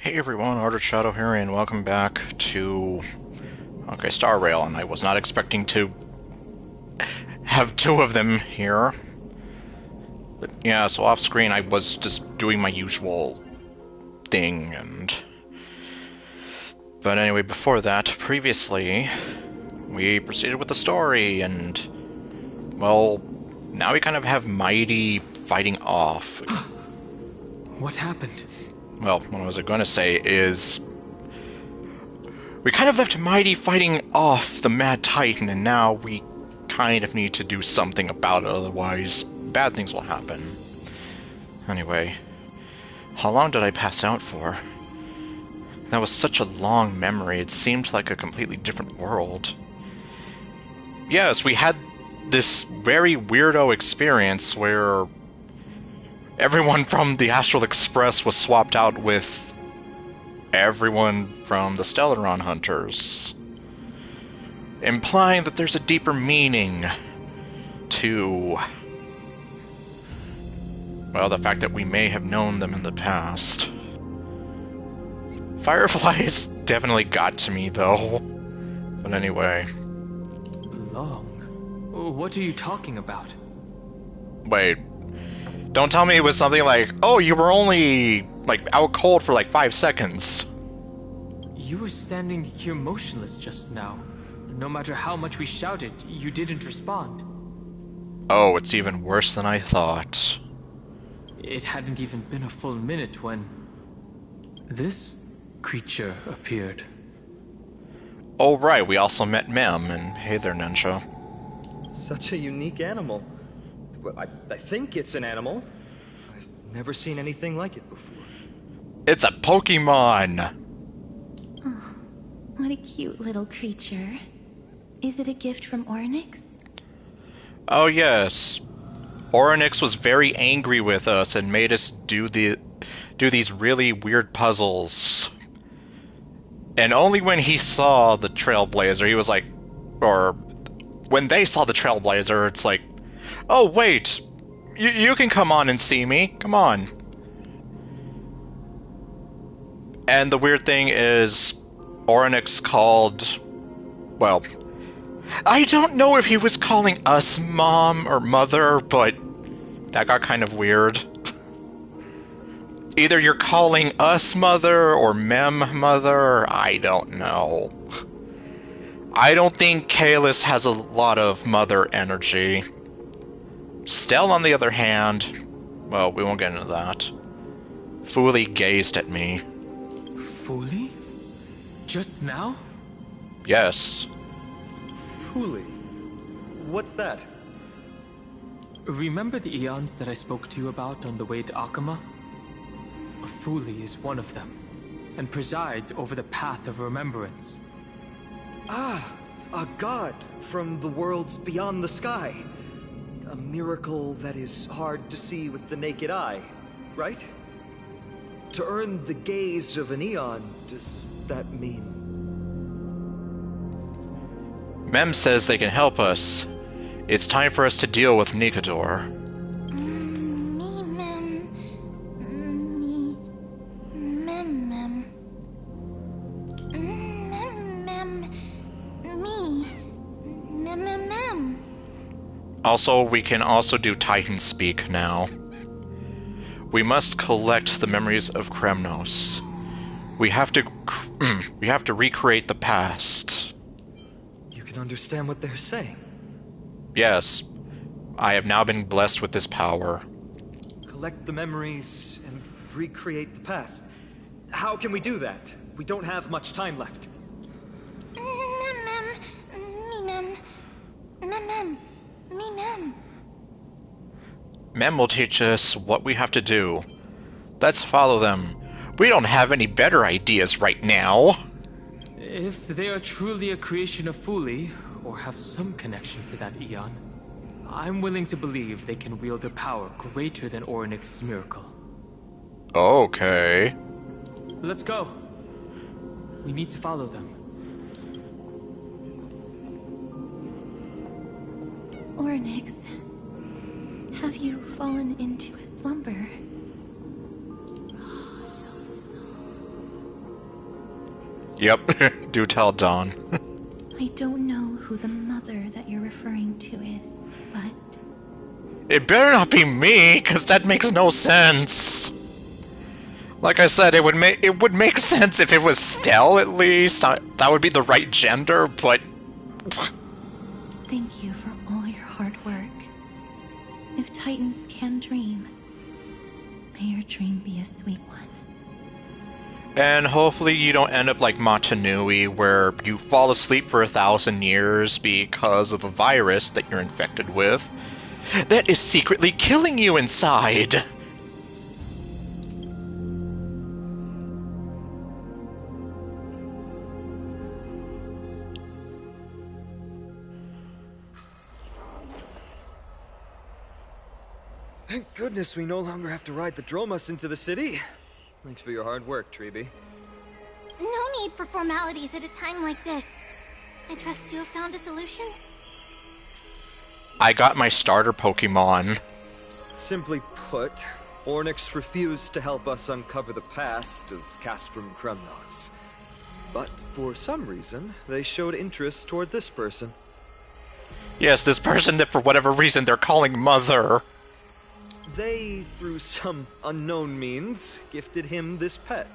Hey everyone, Art Shadow here, and welcome back to Honkai Star Rail. And I was not expecting to have two of them here. But yeah, so off screen I was just doing my usual thing, But anyway, before that, previously, we proceeded with the story, and, well, now we kind of have Mighty fighting off. What happened? Well, what I was going to say is, we kind of left Mighty fighting off the Mad Titan, and now we kind of need to do something about it, otherwise bad things will happen. Anyway, how long did I pass out for? That was such a long memory, it seemed like a completely different world. Yes, we had this very weirdo experience where everyone from the Astral Express was swapped out with everyone from the Stellaron Hunters, implying that there's a deeper meaning to, well, the fact that we may have known them in the past. Fireflies definitely got to me, though. But anyway. Long? What are you talking about? Wait. Don't tell me it was something like, oh, you were only, out cold for 5 seconds. You were standing here motionless just now. No matter how much we shouted, you didn't respond. Oh, it's even worse than I thought. It hadn't even been a full minute when this creature appeared. Oh, right, we also met Mem, and hey there, Nensha. Such a unique animal. Well, I think it's an animal. I've never seen anything like it before. It's a Pokemon! Oh, what a cute little creature. Is it a gift from Oryx? Oh, yes. Oryx was very angry with us and made us do these really weird puzzles. And only when he saw the Trailblazer, he was like, or when they saw the Trailblazer, it's like, oh wait, you can come on and see me, come on. And the weird thing is, Oryx called, well, I don't know if he was calling us mom or mother, but that got kind of weird. Either you're calling us mother or Mem mother, I don't know. I don't think Kalis has a lot of mother energy. Stell, on the other hand, well, we won't get into that. Fully gazed at me. Fully? Just now? Yes. Fuli. What's that? Remember the eons that I spoke to you about on the way to Akama? Fuli is one of them, and presides over the Path of Remembrance. Ah, a god from the worlds beyond the sky. A miracle that is hard to see with the naked eye, right? To earn the gaze of an eon, does that mean? Mem says they can help us. It's time for us to deal with Nikador. Me, mem. Me. Mem, mem. Mem, mem. Me. Mem, mem, mem. Also, we can also do Titan Speak now. We must collect the memories of Kremnos. We have to recreate the past. You can understand what they're saying. Yes, I have now been blessed with this power. Collect the memories and recreate the past. How can we do that? We don't have much time left. Mem, mem. Me, mem. Mem, mem. Me, mem. Mem will teach us what we have to do. Let's follow them. We don't have any better ideas right now. If they are truly a creation of Fuli, or have some connection to that eon, I'm willing to believe they can wield a power greater than Oryx's miracle. Okay. Let's go. We need to follow them. Oryx, have you fallen into a slumber? Yep, do tell Dawn. I don't know who the mother that you're referring to is, but It better not be me, because that makes no sense. Like I said, it would make sense if it was Stell, at least. That would be the right gender, but... thank you for all your hard work. If Titans can dream, may your dream be a sweet one. And hopefully you don't end up like Matanui, where you fall asleep for 1,000 years because of a virus that you're infected with that is secretly killing you inside. Thank goodness we no longer have to ride the Dromus into the city. Thanks for your hard work, Treeby. No need for formalities at a time like this. I trust you have found a solution? I got my starter Pokemon. Simply put, Ornyx refused to help us uncover the past of Castrum Kremnos. But for some reason, they showed interest toward this person. Yes, this person that for whatever reason they're calling Mother. They, through some unknown means, gifted him this pet.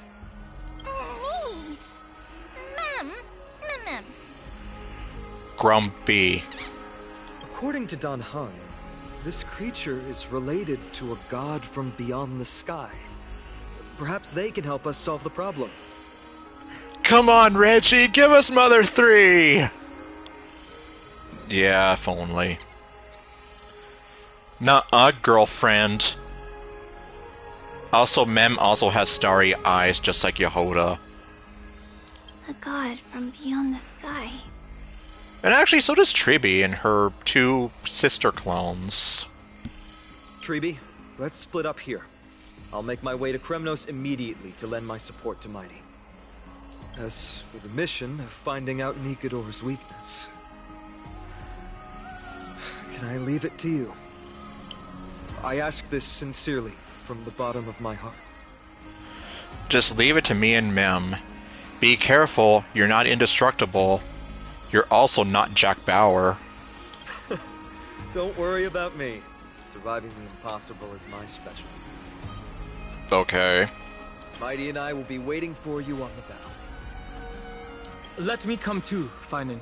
Me? Mem. Grumpy. According to Dan Heng, this creature is related to a god from beyond the sky. Perhaps they can help us solve the problem. Come on, Reggie, give us Mother 3! Yeah, if only. Nuh-uh, girlfriend. Also, Mem also has starry eyes, just like Yehoda. A god from beyond the sky. And actually, so does Triby and her 2 sister clones. Treeby, let's split up here. I'll make my way to Kremnos immediately to lend my support to Mighty. As for the mission of finding out Nikador's weakness, can I leave it to you? I ask this sincerely, from the bottom of my heart. Just leave it to me and Mem. Be careful, you're not indestructible. You're also not Jack Bauer. Don't worry about me. Surviving the impossible is my specialty. Okay. Mighty and I will be waiting for you on the bow. Let me come too, Feinen.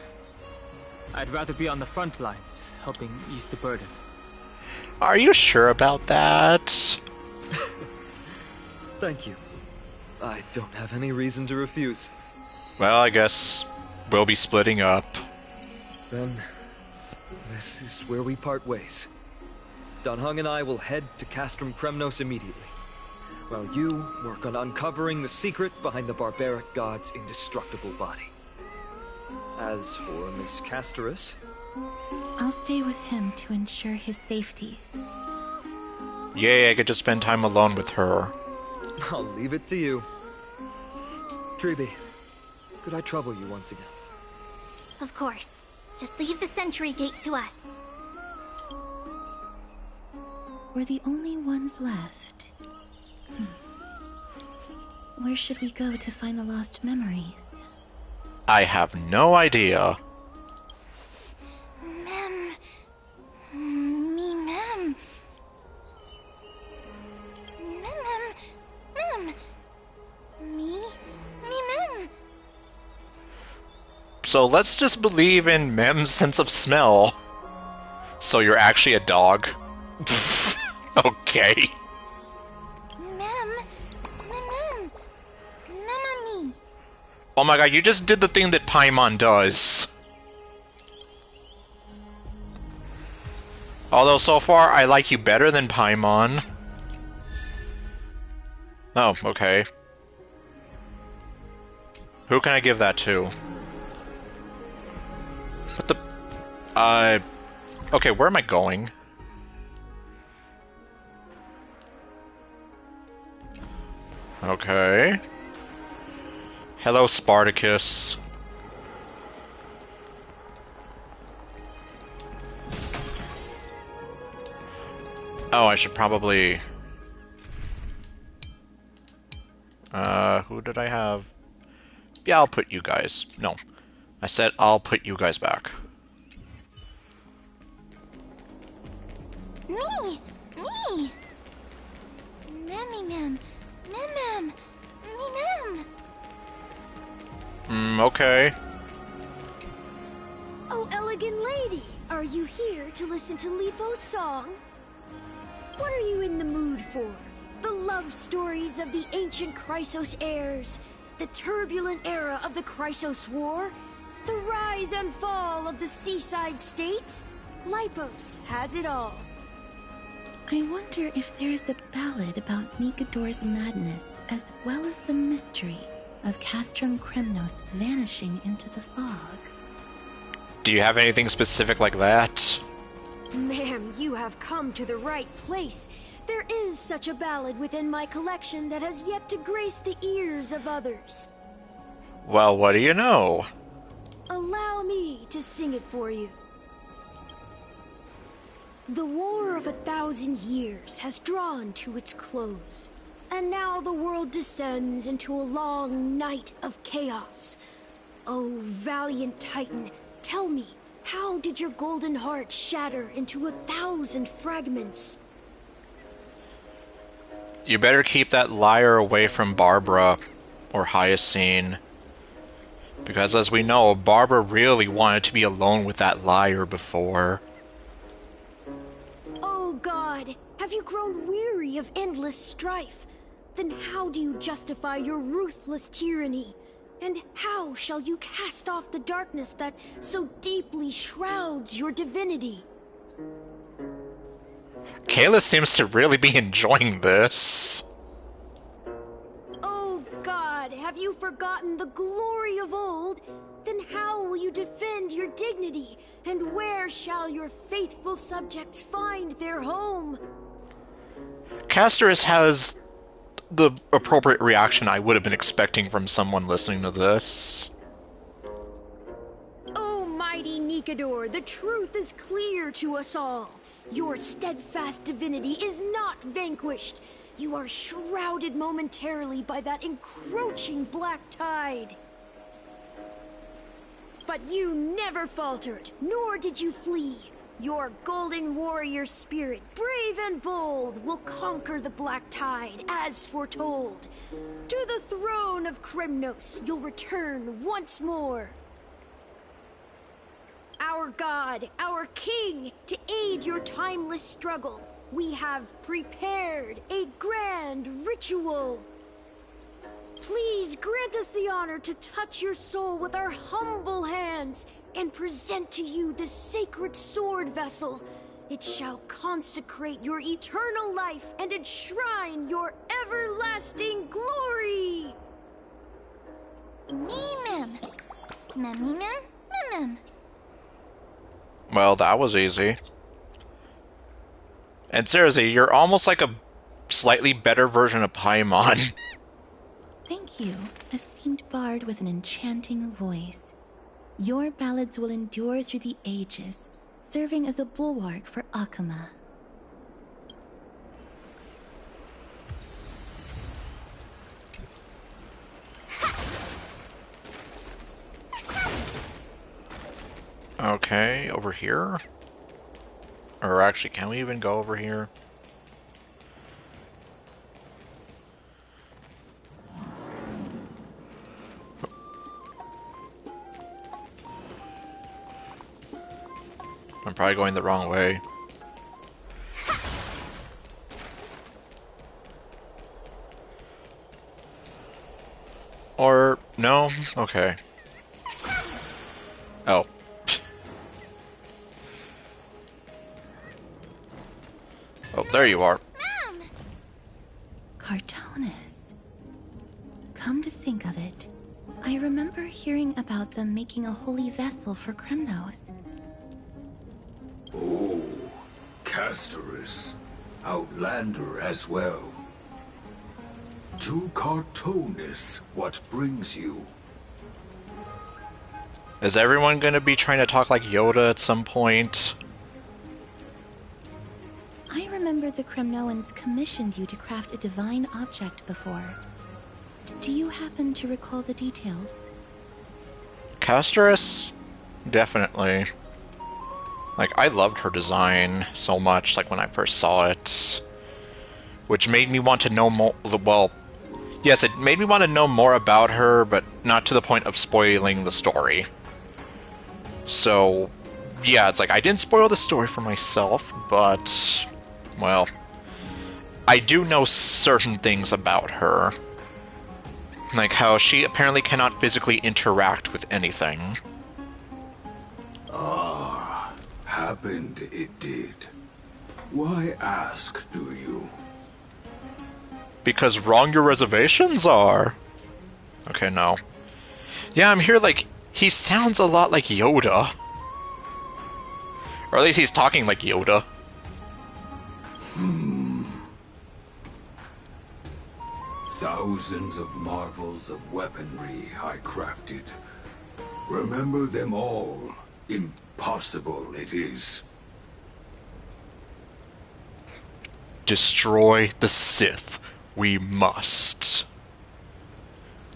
I'd rather be on the front lines, helping ease the burden. Are you sure about that? Thank you. I don't have any reason to refuse. Well, I guess we'll be splitting up. Then, this is where we part ways. Dan Heng and I will head to Castrum Kremnos immediately, while you work on uncovering the secret behind the barbaric god's indestructible body. As for Miss Castorus, I'll stay with him to ensure his safety. Yay, I get to spend time alone with her. I'll leave it to you. Treeby, could I trouble you once again? Of course. Just leave the sentry gate to us. We're the only ones left. Where should we go to find the lost memories? I have no idea. Mem. Me, Mem. Mem. Me, Mem. So let's just believe in Mem's sense of smell. So you're actually a dog? Okay. Mem. Me. Oh my god, you just did the thing that Paimon does. Although so far I like you better than Paimon. Oh, okay. Who can I give that to? What the... Okay, where am I going? Okay. Hello, Spartacus. Oh, I should probably... who did I have? Yeah, I'll put you guys. No. I said I'll put you guys back. Me! Me! Mammy mem. Mem. Me mem. Okay. Oh, elegant lady, are you here to listen to Lifo's song? What are you in the mood for? The love stories of the ancient Chrysos heirs, the turbulent era of the Chrysos War, the rise and fall of the seaside states? Lipos has it all. I wonder if there is a ballad about Nigador's madness, as well as the mystery of Castrum Kremnos vanishing into the fog. Do you have anything specific like that? Ma'am, you have come to the right place. There is such a ballad within my collection that has yet to grace the ears of others. Well, what do you know? Allow me to sing it for you. The War of 1,000 Years has drawn to its close, and now the world descends into a long night of chaos. Oh, valiant Titan, tell me, how did your golden heart shatter into 1,000 fragments? You better keep that liar away from Barbara or Hyacine. Because as we know, Barbara really wanted to be alone with that liar before. Oh God, have you grown weary of endless strife? Then how do you justify your ruthless tyranny? And how shall you cast off the darkness that so deeply shrouds your divinity? Kayla seems to really be enjoying this. Oh God, have you forgotten the glory of old? Then how will you defend your dignity? And where shall your faithful subjects find their home? Castorus has the appropriate reaction I would have been expecting from someone listening to this. Oh mighty Nigador, the truth is clear to us all. Your steadfast divinity is not vanquished. You are shrouded momentarily by that encroaching black tide. But you never faltered, nor did you flee. Your golden warrior spirit, brave and bold, will conquer the black tide, as foretold. To the throne of Kremnos, you'll return once more. Our God, our King, to aid your timeless struggle, we have prepared a grand ritual. Please grant us the honor to touch your soul with our humble hands and present to you this sacred sword vessel. It shall consecrate your eternal life and enshrine your everlasting glory. Me mem. Mem. Mem. Well, that was easy. And seriously, you're almost like a slightly better version of Paimon. Thank you, esteemed bard with an enchanting voice. Your ballads will endure through the ages, serving as a bulwark for Akama. Okay, over here? Or actually, can we even go over here? I'm probably going the wrong way. Or, no? Okay. Oh. Oh, there you are. Mom! Cartonus. Come to think of it, I remember hearing about them making a holy vessel for Kremnos. Oh, Castorus. Outlander as well. To Cartonus, what brings you? Is everyone gonna be trying to talk like Yoda at some point? I remember the Kremnoans commissioned you to craft a divine object before. Do you happen to recall the details? Castorus, definitely. Like, I loved her design so much, like, when I first saw it. Which made me want to know more, well, yes, it made me want to know more about her, but not to the point of spoiling the story. So, yeah, it's like, I didn't spoil the story for myself, but, well, I do know certain things about her. Like how she apparently cannot physically interact with anything. Ah, happened it did. Why ask, do you? Because wrong your reservations are. Okay, no. Yeah, I'm here like, he sounds a lot like Yoda. Or at least he's talking like Yoda. Thousands of marvels of weaponry I crafted. Remember them all. Impossible it is. Destroy the Sith. We must.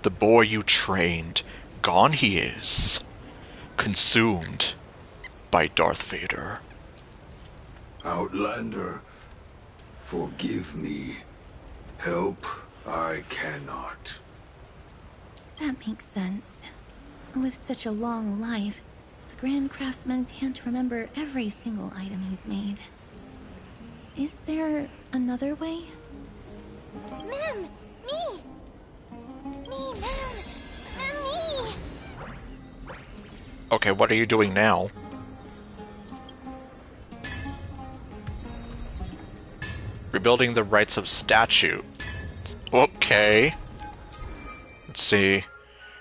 The boy you trained, gone he is. Consumed by Darth Vader. Outlander, forgive me. Help I cannot. That makes sense. With such a long life, the Grand Craftsman can't remember every single item he's made. Is there another way? Ma'am! Me! Me, ma'am! Me! Okay, what are you doing now? Rebuilding the rights of statue. Okay. Let's see.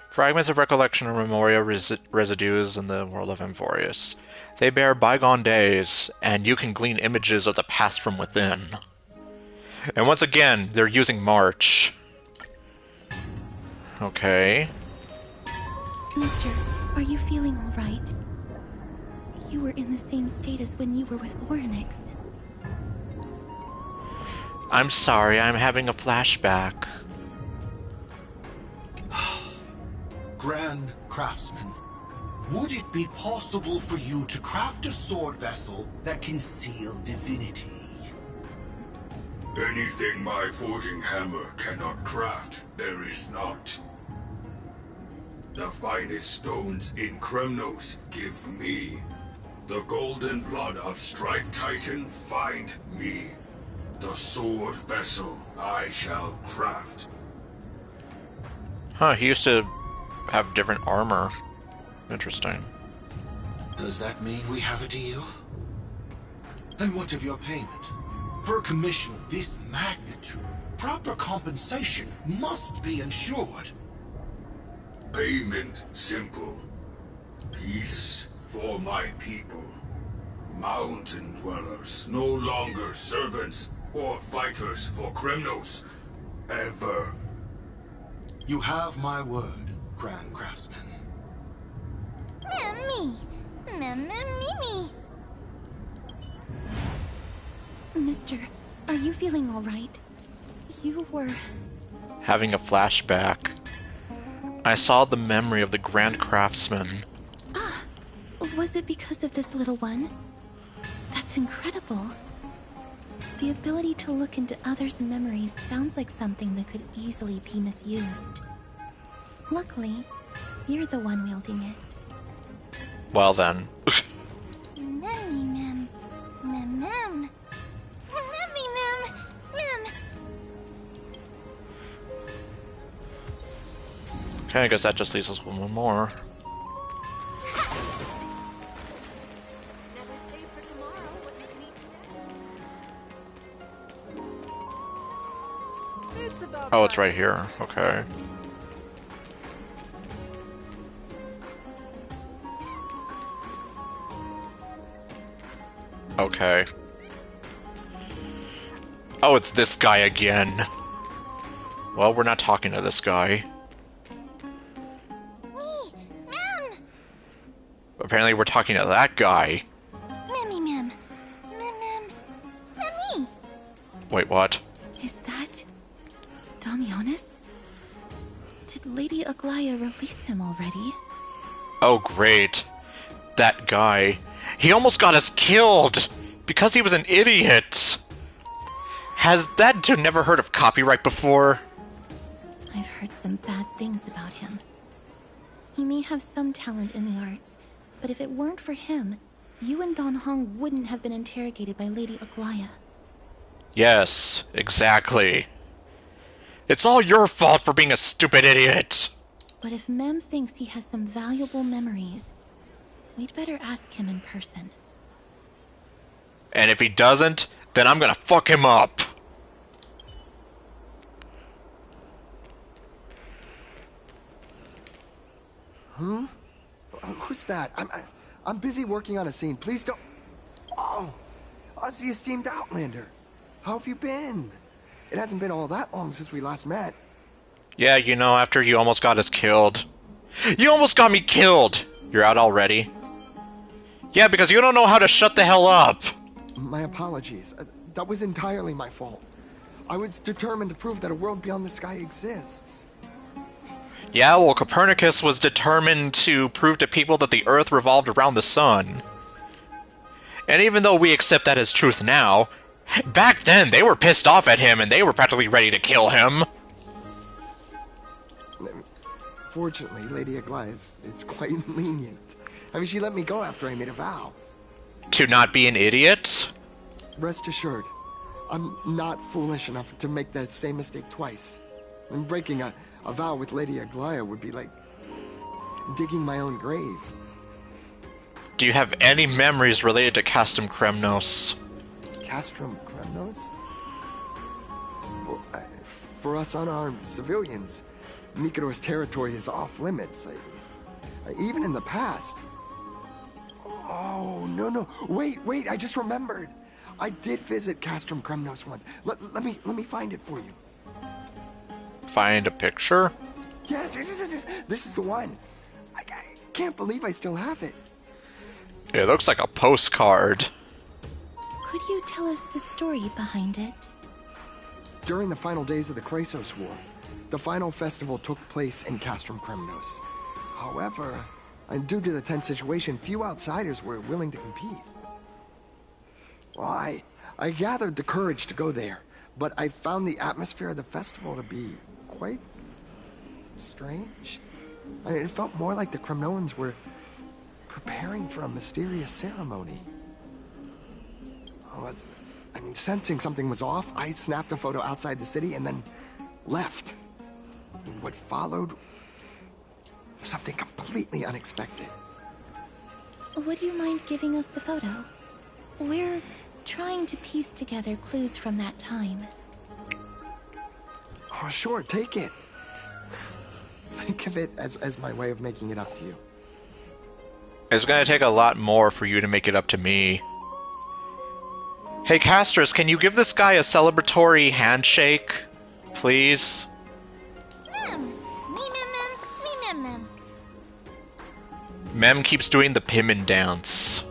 Fragments of recollection or memorial residues in the world of Amphorius. They bear bygone days, and you can glean images of the past from within. And once again, they're using March. Okay. Mister, are you feeling all right? You were in the same state as when you were with Orynyx. I'm sorry, I'm having a flashback. Grand Craftsman, would it be possible for you to craft a sword vessel that can seal divinity? Anything my forging hammer cannot craft, there is not. The finest stones in Kremnos give me. The golden blood of Strife Titan find me. The sword vessel I shall craft. Huh, he used to have different armor. Interesting. Does that mean we have a deal? And what of your payment? For a commission of this magnitude, proper compensation must be ensured. Payment simple. Peace for my people. Mountain dwellers, no longer servants or fighters for Kremnos. Ever. You have my word, Grand Craftsman. Me! Me! Mister, are you feeling all right? You were... Having a flashback. I saw the memory of the Grand Craftsman. Ah, was it because of this little one? That's incredible. The ability to look into others' memories sounds like something that could easily be misused. Luckily, you're the one wielding it. Well then. Memmy, ma'am. Ma'am. Memmy, ma'am. Ma'am. Okay, I guess that just leaves us with one more. Never save for tomorrow what you can eat today. It's about Oh, it's time. right here. Okay. Okay. Oh, it's this guy again. Well, we're not talking to this guy. Me! Ma'am! Apparently we're talking to that guy. Memmy, ma'am. Memmy! Wait, what? Is that... Damionis? Did Lady Aglaya release him already? Oh, great. That guy. He almost got us killed! Because he was an idiot! Has that dude never heard of copyright before? I've heard some bad things about him. He may have some talent in the arts, but if it weren't for him, you and Don Hong wouldn't have been interrogated by Lady Aglaya. Yes, exactly. It's all your fault for being a stupid idiot! But if Mem thinks he has some valuable memories, we'd better ask him in person. And if he doesn't, then I'm gonna fuck him up! Who's that? I'm busy working on a scene. Please don't. Oh, it's the esteemed Outlander. How have you been? It hasn't been all that long since we last met. Yeah, you know, after you almost got us killed. You almost got me killed! You're out already? Yeah, because you don't know how to shut the hell up! My apologies. That was entirely my fault. I was determined to prove that a world beyond the sky exists. Yeah, well, Copernicus was determined to prove to people that the Earth revolved around the sun. And even though we accept that as truth now, back then they were pissed off at him and they were practically ready to kill him. Fortunately, Lady Aglaya is quite lenient. I mean, she let me go after I made a vow. To not be an idiot? Rest assured, I'm not foolish enough to make the same mistake twice. And breaking a vow with Lady Aglaya would be like digging my own grave. Do you have any memories related to Castrum Kremnos? Castrum Kremnos? Well, for us unarmed civilians, Nikodor's territory is off limits. Even in the past. Oh, no. Wait, I just remembered. I did visit Castrum Kremnos once. Let me find it for you. Find a picture? Yes. This is the one. I can't believe I still have it. It looks like a postcard. Could you tell us the story behind it? During the final days of the Chrysos War, the final festival took place in Castrum Kremnos. However, and due to the tense situation, few outsiders were willing to compete. Well, I gathered the courage to go there, but I found the atmosphere of the festival to be quite strange. It felt more like the Kremnoans were preparing for a mysterious ceremony. Sensing something was off, I snapped a photo outside the city and then left. And what followed was something completely unexpected. Would you mind giving us the photo? We're trying to piece together clues from that time. Oh, sure, take it. Think of it as my way of making it up to you. It's gonna take a lot more for you to make it up to me. Hey, Castris, can you give this guy a celebratory handshake? Please? Mem. Mem keeps doing the Pimin dance.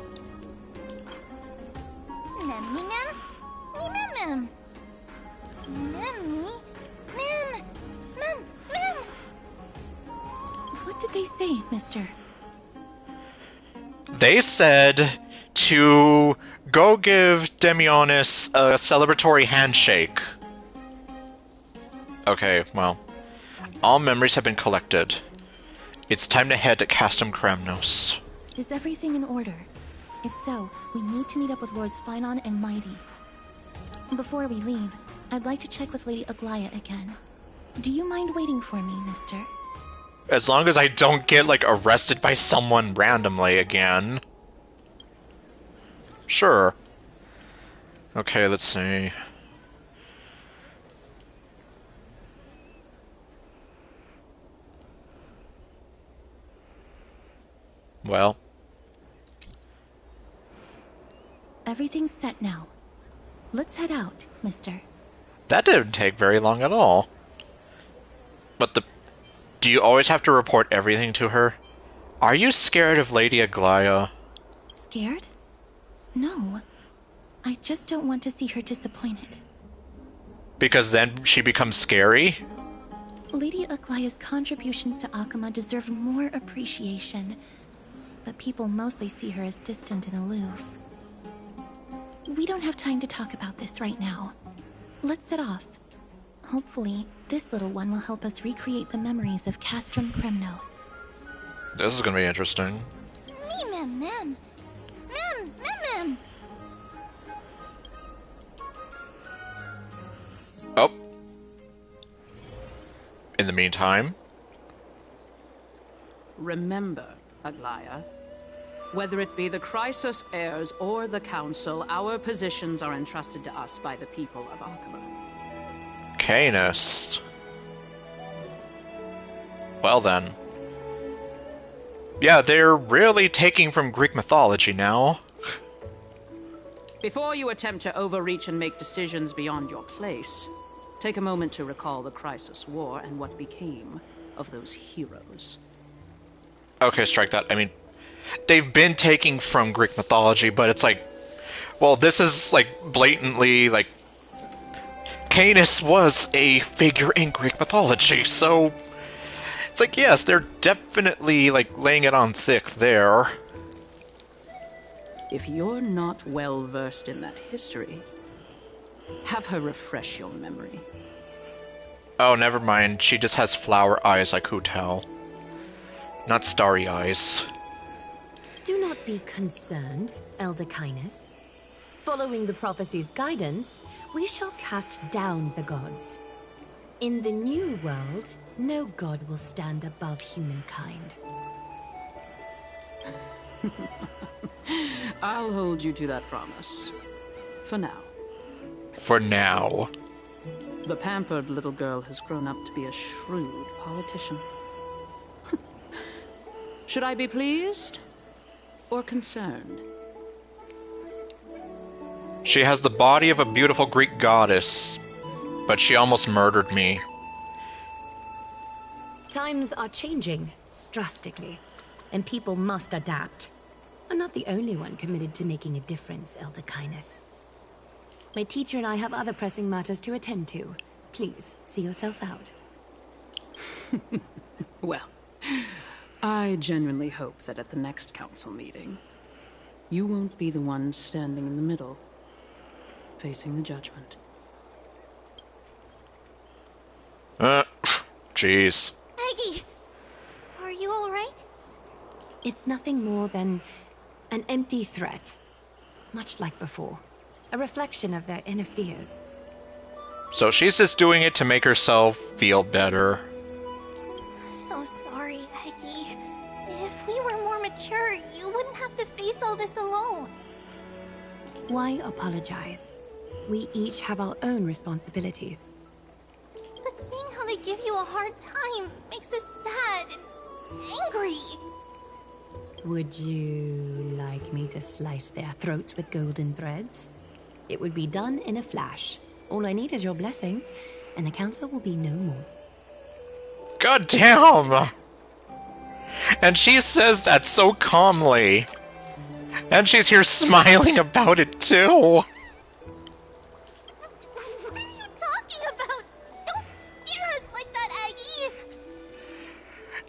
What did they say, mister? They said to go give Demionis a celebratory handshake. Okay, well, all memories have been collected. It's time to head to Castrum Kremnos. Is everything in order? If so, we need to meet up with Lords Finon and Mighty. Before we leave, I'd like to check with Lady Aglaya again. Do you mind waiting for me, mister? As long as I don't get, like, arrested by someone randomly again. Sure. Okay, let's see. Well. Everything's set now. Let's head out, mister. That didn't take very long at all. But do you always have to report everything to her? Are you scared of Lady Aglaya? Scared? No. I just don't want to see her disappointed. Because then she becomes scary? Lady Aglaya's contributions to Akama deserve more appreciation, but people mostly see her as distant and aloof. We don't have time to talk about this right now. Let's set off. Hopefully, this little one will help us recreate the memories of Castrum Kremnos. This is gonna be interesting. Me, mem, mem. Mem, mem, mem. Oh. In the meantime... Remember, Aglaya, whether it be the Chrysos heirs or the Council, our positions are entrusted to us by the people of Akama. Canis. Well then. Yeah, they're really taking from Greek mythology now. Before you attempt to overreach and make decisions beyond your place, take a moment to recall the Chrysos War and what became of those heroes. Okay, strike that. I mean, they've been taking from Greek mythology, but it's like, well, this is like blatantly like Canis was a figure in Greek mythology, so it's like, yes, they're definitely like laying it on thick there. If you're not well versed in that history, have her refresh your memory. Oh, never mind. She just has flower eyes like Hutel. Not starry eyes. Do not be concerned, Elder Canis. Following the prophecy's guidance, we shall cast down the gods. In the new world, no god will stand above humankind. I'll hold you to that promise. For now. For now. The pampered little girl has grown up to be a shrewd politician. Should I be pleased or concerned? She has the body of a beautiful Greek goddess, but she almost murdered me. Times are changing, drastically, and people must adapt. I'm not the only one committed to making a difference, Elder Canis. My teacher and I have other pressing matters to attend to. Please, see yourself out. Well, I genuinely hope that at the next council meeting, you won't be the one standing in the middle, facing the judgment. Jeez. Aggie, are you alright? It's nothing more than an empty threat. Much like before. A reflection of their inner fears. So she's just doing it to make herself feel better. So sorry, Aggie. If we were more mature, you wouldn't have to face all this alone. Why apologize? We each have our own responsibilities. But seeing how they give you a hard time makes us sad and angry. Would you like me to slice their throats with golden threads? It would be done in a flash. All I need is your blessing, and the council will be no more. God damn! And she says that so calmly. And she's here smiling about it too. What are you talking about? Don't scare us like that, Aggie!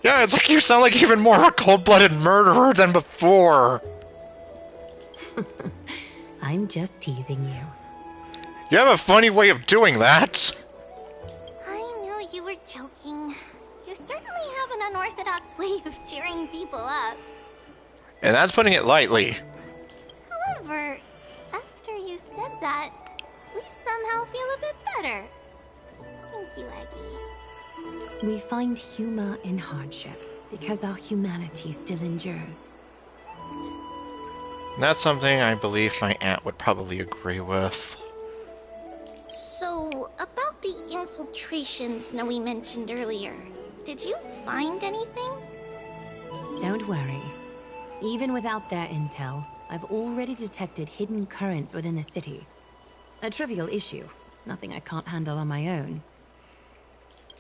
Yeah, it's like you sound like even more of a cold-blooded murderer than before. I'm just teasing you. You have a funny way of doing that. I knew you were joking. You certainly have an unorthodox way of cheering people up. And that's putting it lightly. However, after you said that, we somehow feel a bit better. Thank you, Aggie. We find humor in hardship because our humanity still endures. That's something I believe my aunt would probably agree with. So, about the infiltration Snowy mentioned earlier, did you find anything? Don't worry. Even without their intel, I've already detected hidden currents within the city. A trivial issue, nothing I can't handle on my own.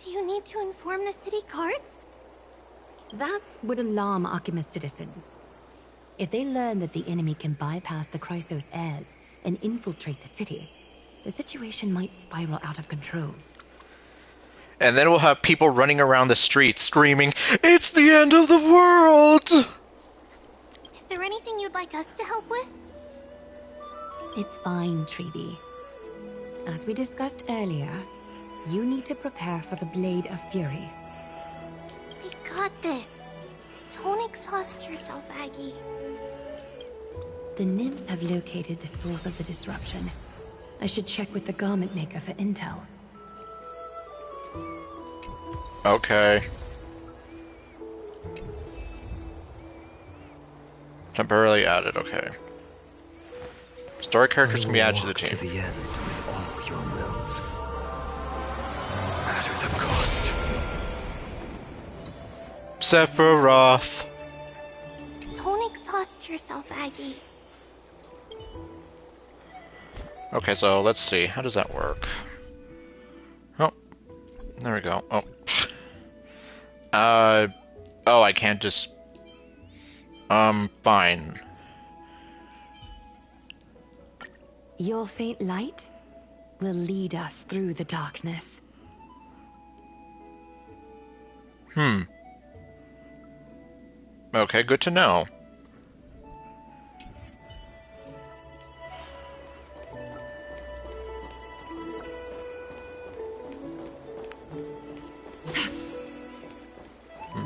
Do you need to inform the city guards? That would alarm Archimedes citizens. If they learn that the enemy can bypass the Chrysos heirs and infiltrate the city, the situation might spiral out of control. And then we'll have people running around the streets screaming, "It's the end of the world!" Is there anything you'd like us to help with? It's fine, Treeby. As we discussed earlier, you need to prepare for the Blade of Fury. We got this. Don't exhaust yourself, Aggie. The nymphs have located the source of the disruption. I should check with the garment maker for intel. Okay. Temporarily added, okay. Story characters can be added to the team. To the end with all your wills. No matter the cost. Sephiroth. Don't exhaust yourself, Aggie. Okay, so let's see. How does that work? Oh, there we go. Oh. Oh, I can't just... fine. Your faint light will lead us through the darkness. Okay, good to know.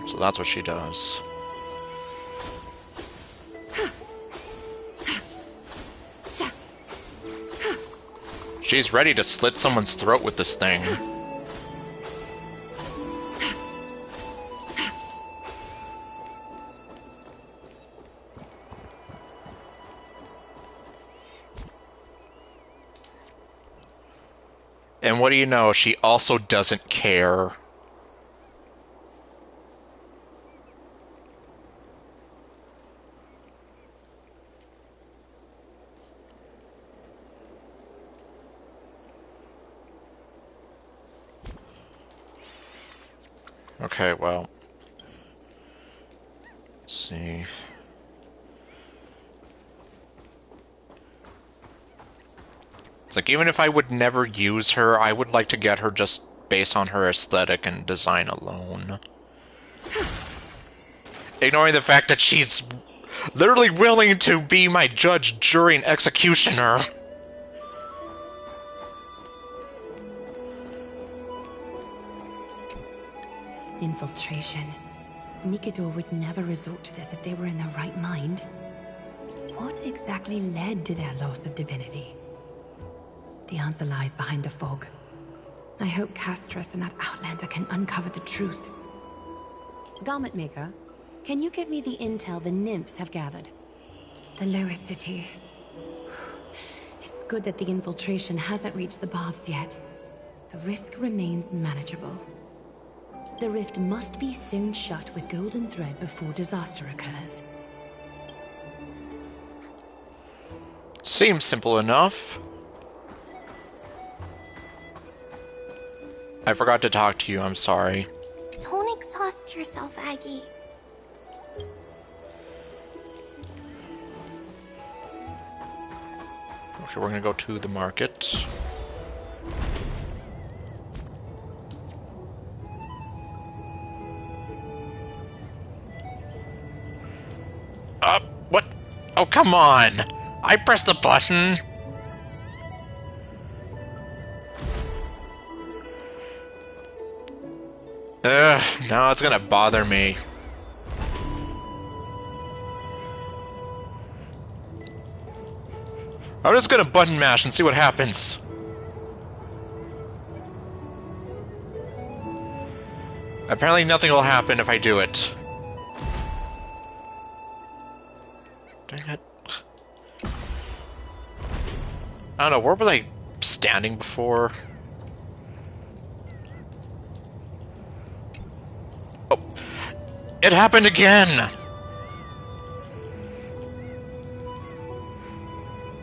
So that's what she does. She's ready to slit someone's throat with this thing. And what do you know? She also doesn't care. Okay, well, let's see. It's like, even if I would never use her, I would like to get her just based on her aesthetic and design alone. Ignoring the fact that she's literally willing to be my judge, jury, and executioner. Infiltration. Nikador would never resort to this if they were in their right mind. What exactly led to their loss of divinity? The answer lies behind the fog. I hope Castras and that Outlander can uncover the truth. Garment Maker, can you give me the intel the nymphs have gathered? The lowest city. It's good that the infiltration hasn't reached the baths yet. The risk remains manageable. The rift must be sewn shut with golden thread before disaster occurs. Seems simple enough. I forgot to talk to you, I'm sorry. Don't exhaust yourself, Aggie. Okay, we're gonna go to the market. What? Oh, come on! I pressed the button! Ugh, now it's gonna bother me. I'm just gonna button mash and see what happens. Apparently nothing will happen if I do it. Dang it. I don't know, where was I standing before? Oh. It happened again!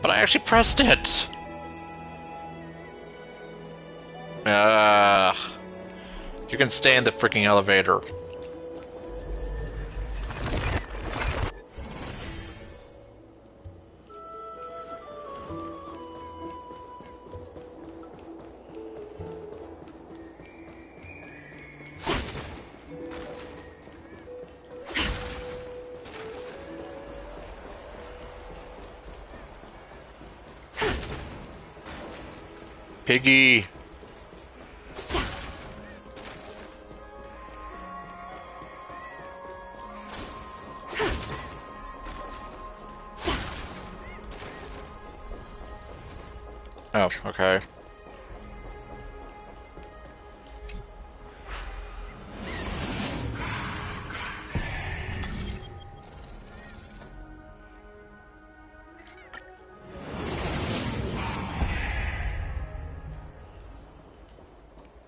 But I actually pressed it! You can stay in the freaking elevator. Piggy! Oh, okay.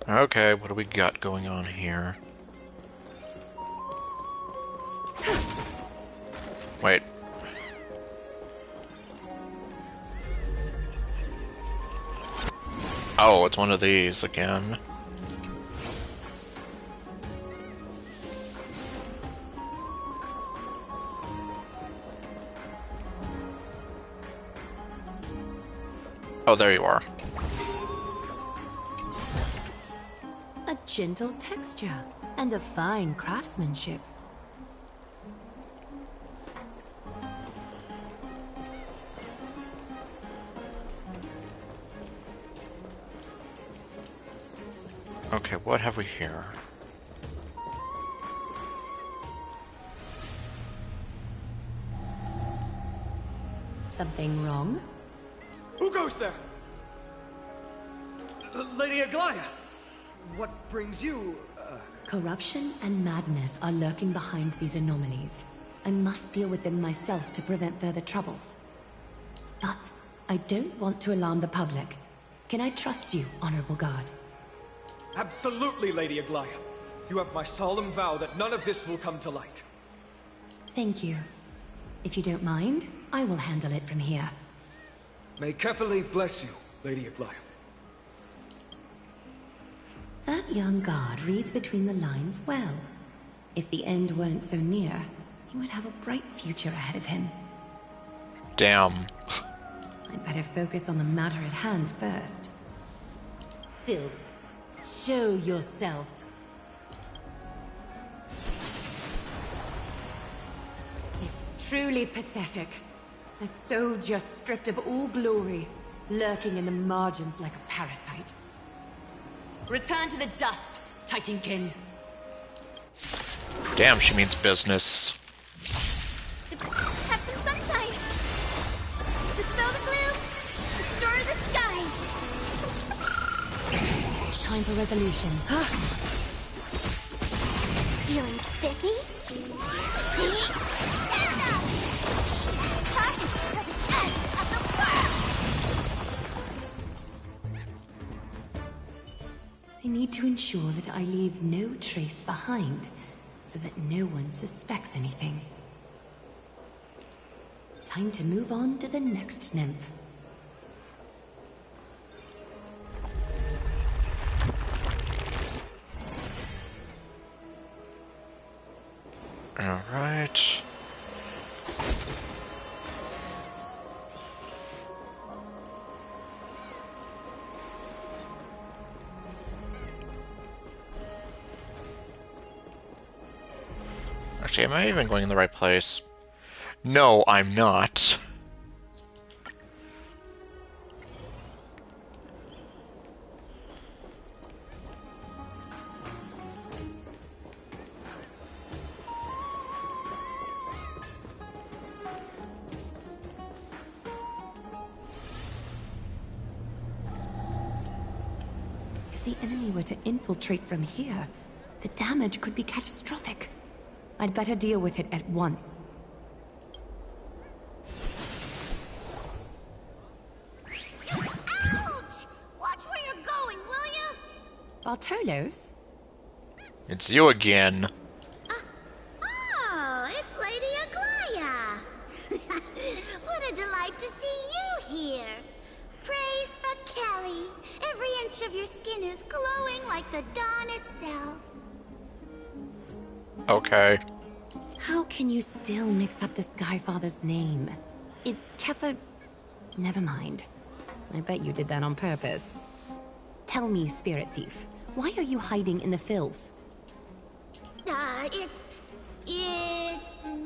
Okay, what do we got going on here? Wait. Oh, it's one of these again. Oh, there you are. A gentle texture and a fine craftsmanship. Okay, what have we here? Something wrong? Who goes there? Lady Aglaya! What brings you, Corruption and madness are lurking behind these anomalies. I must deal with them myself to prevent further troubles. But I don't want to alarm the public. Can I trust you, Honorable Guard? Absolutely, Lady Aglaya. You have my solemn vow that none of this will come to light. Thank you. If you don't mind, I will handle it from here. May Kefali bless you, Lady Aglaya. That young guard reads between the lines well. If the end weren't so near, he would have a bright future ahead of him. Damn. I'd better focus on the matter at hand first. Filth. Show yourself. It's truly pathetic. A soldier stripped of all glory, lurking in the margins like a parasite. Return to the dust, Titankin. Damn, she means business. Have some sunshine. Dispel the gloom. Restore the skies. Time for resolution. Feeling spiffy? Stand up! Part of the test of the world! I need to ensure that I leave no trace behind, so that no one suspects anything. Time to move on to the next nymph. All right. Actually, am I even going in the right place? No, I'm not. If the enemy were to infiltrate from here, the damage could be catastrophic. I'd better deal with it at once. Ouch! Watch where you're going, will you? Bartolos? It's you again. Oh, it's Lady Aglaya. What a delight to see you here. Praise for Kelly. Every inch of your skin is glowing like the dawn itself. Okay. How can you still mix up the Skyfather's name? It's Kefa... Never mind. I bet you did that on purpose. Tell me, Spirit Thief, why are you hiding in the filth?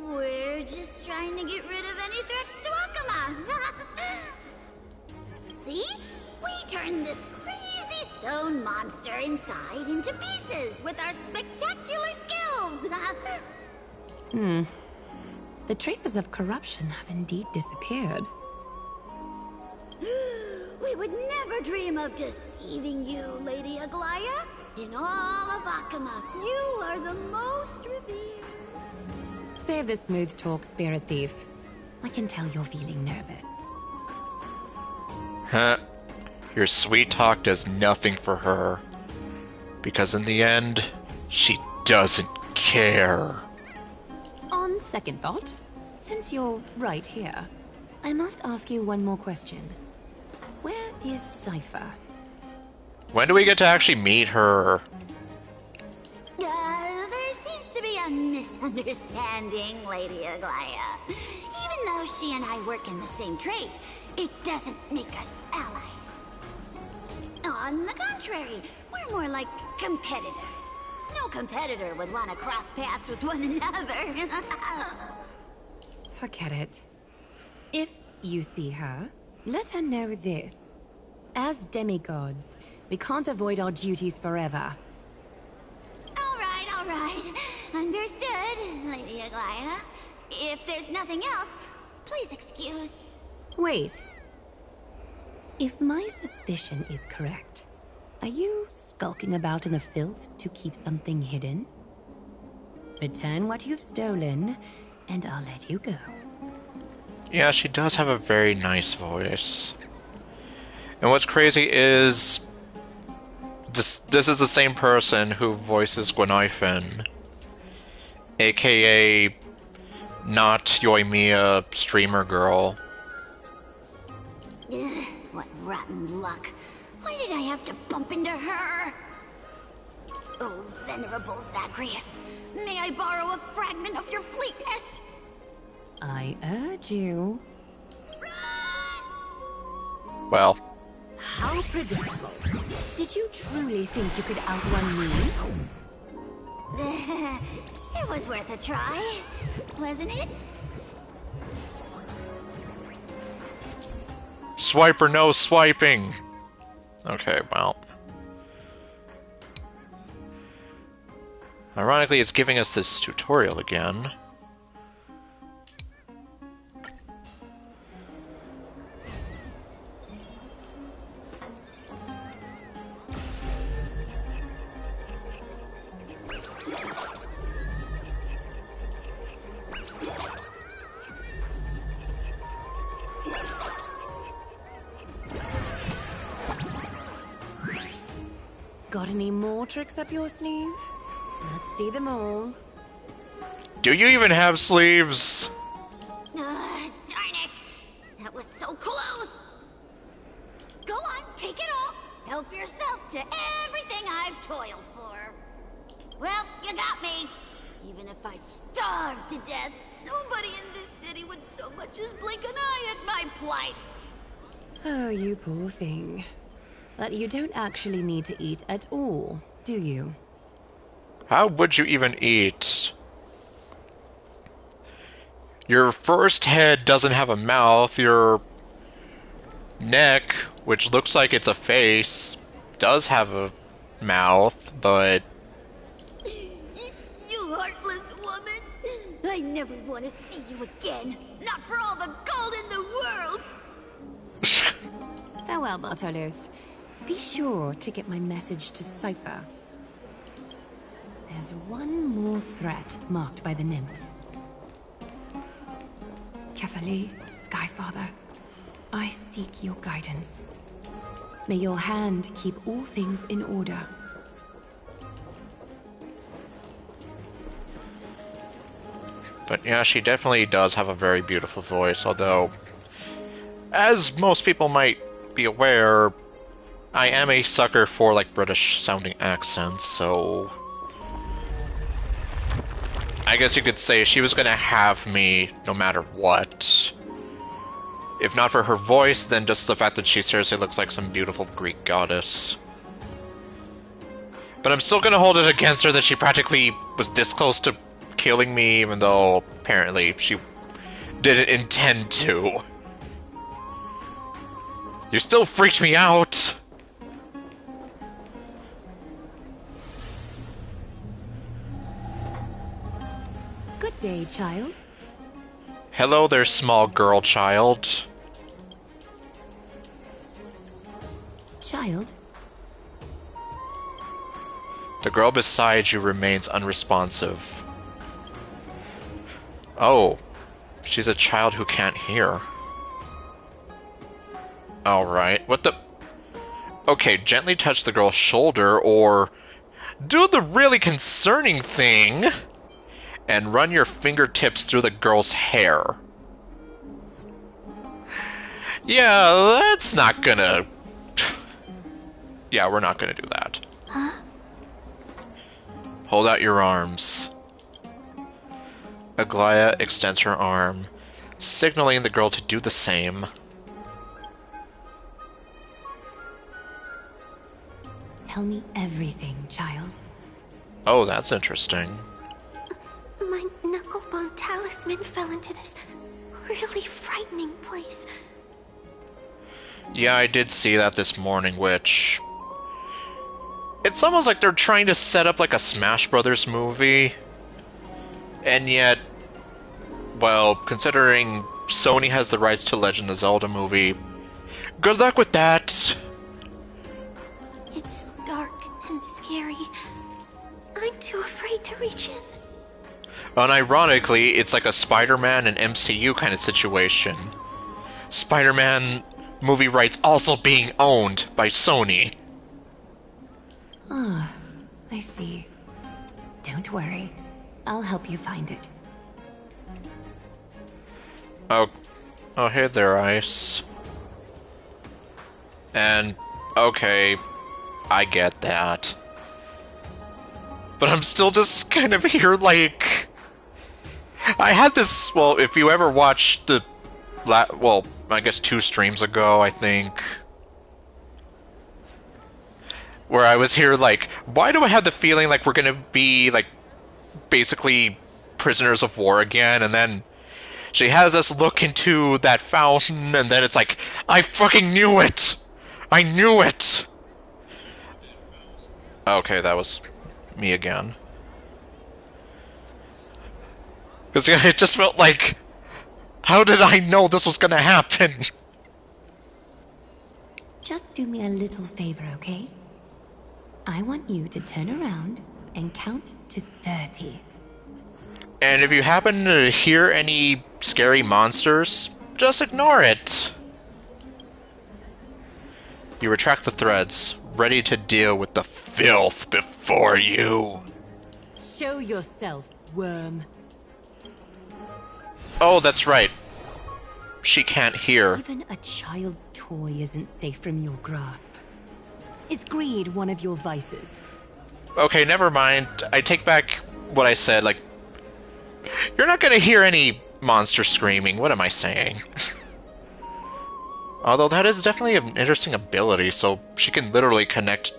We're just trying to get rid of any threats to Akama. See? we turned this crazy stone monster inside into pieces with our spectacular skills. The traces of corruption have indeed disappeared. We would never dream of deceiving you, Lady Aglaya. In all of Akama, you are the most revered. Save the smooth talk, spirit thief. I can tell you're feeling nervous. Huh. Your sweet talk does nothing for her. Because in the end, she doesn't care. On second thought, since you're right here, I must ask you one more question. Where is Cypher? When do we get to actually meet her? There seems to be a misunderstanding, Lady Aglaya. Even though she and I work in the same trade, it doesn't make us allies. On the contrary, we're more like competitors. No competitor would want to cross paths with one another. Forget it. If you see her, let her know this. As demigods, we can't avoid our duties forever. All right. Understood, Lady Aglaya. If there's nothing else, please excuse. Wait. If my suspicion is correct, are you skulking about in the filth to keep something hidden? Return what you've stolen, and I'll let you go. Yeah, she does have a very nice voice. And what's crazy is this is the same person who voices Gwenaifen, aka not Yoimiya streamer girl. Ugh, what rotten luck. Why did I have to bump into her? Oh, venerable Zagreus, may I borrow a fragment of your fleetness? I urge you. Well, How predictable. Did you truly think you could outrun me? It was worth a try, wasn't it? swiper no swiping! Okay, well. Ironically, it's giving us this tutorial again. Got any more tricks up your sleeve? Let's see them all. Do you even have sleeves? Darn it! That was so close! Go on, take it all. Help yourself to everything I've toiled for. Well, you got me. Even if I starved to death, nobody in this city would so much as blink an eye at my plight. Oh, you poor thing. But you don't actually need to eat at all, do you? How would you even eat? Your first head doesn't have a mouth. Your neck, which looks like it's a face, does have a mouth, but... You heartless woman! I never want to see you again. Not for all the gold in the world! Farewell, Bartolos. Be sure to get my message to Cypher. There's one more threat marked by the nymphs. Kefali, Skyfather, I seek your guidance. May your hand keep all things in order. But yeah, she definitely does have a very beautiful voice, although, as most people might be aware, I am a sucker for, like, British-sounding accents, so... I guess you could say she was gonna have me no matter what. If not for her voice, then just the fact that she seriously looks like some beautiful Greek goddess. But I'm still gonna hold it against her that she practically was this close to killing me, even though apparently she didn't intend to. You still freaked me out! Good day, child. Hello there, small girl child. Child? The girl beside you remains unresponsive. Oh, she's a child who can't hear. Alright, what the... Okay, gently touch the girl's shoulder, or... do the really concerning thing and run your fingertips through the girl's hair. Yeah, that's not gonna... Yeah, we're not gonna do that. Huh? Hold out your arms. Aglaya extends her arm, signaling the girl to do the same. Tell me everything, child. Oh, that's interesting. My knucklebone talisman fell into this really frightening place. Yeah, I did see that this morning, which... It's almost like they're trying to set up like a Smash Brothers movie. And yet... Well, considering Sony has the rights to Legend of Zelda movie, good luck with that! It's dark and scary. I'm too afraid to reach in. Unironically, it's like a Spider-Man and MCU kind of situation. Spider-Man movie rights also being owned by Sony. Ah, I see. Don't worry. I'll help you find it. Oh, hey there, Ice. And, okay, I get that. But I'm still just kind of here like... I had this, well, if you ever watched the, well, I guess 2 streams ago, I think, where I was here like, why do I have the feeling like we're gonna be, like, basically prisoners of war again, and then she has us look into that fountain, and then it's like, I fucking knew it! I knew it! Okay, that was me again. Because it just felt like, how did I know this was gonna happen? Just do me a little favor, okay? I want you to turn around and count to 30. And if you happen to hear any scary monsters, just ignore it. You retract the threads, ready to deal with the filth before you. Show yourself, worm. Oh, that's right. She can't hear. Even a child's toy isn't safe from your grasp. Is greed one of your vices? Okay, never mind. I take back what I said, like... You're not gonna hear any monster screaming, what am I saying? Although that is definitely an interesting ability, so she can literally connect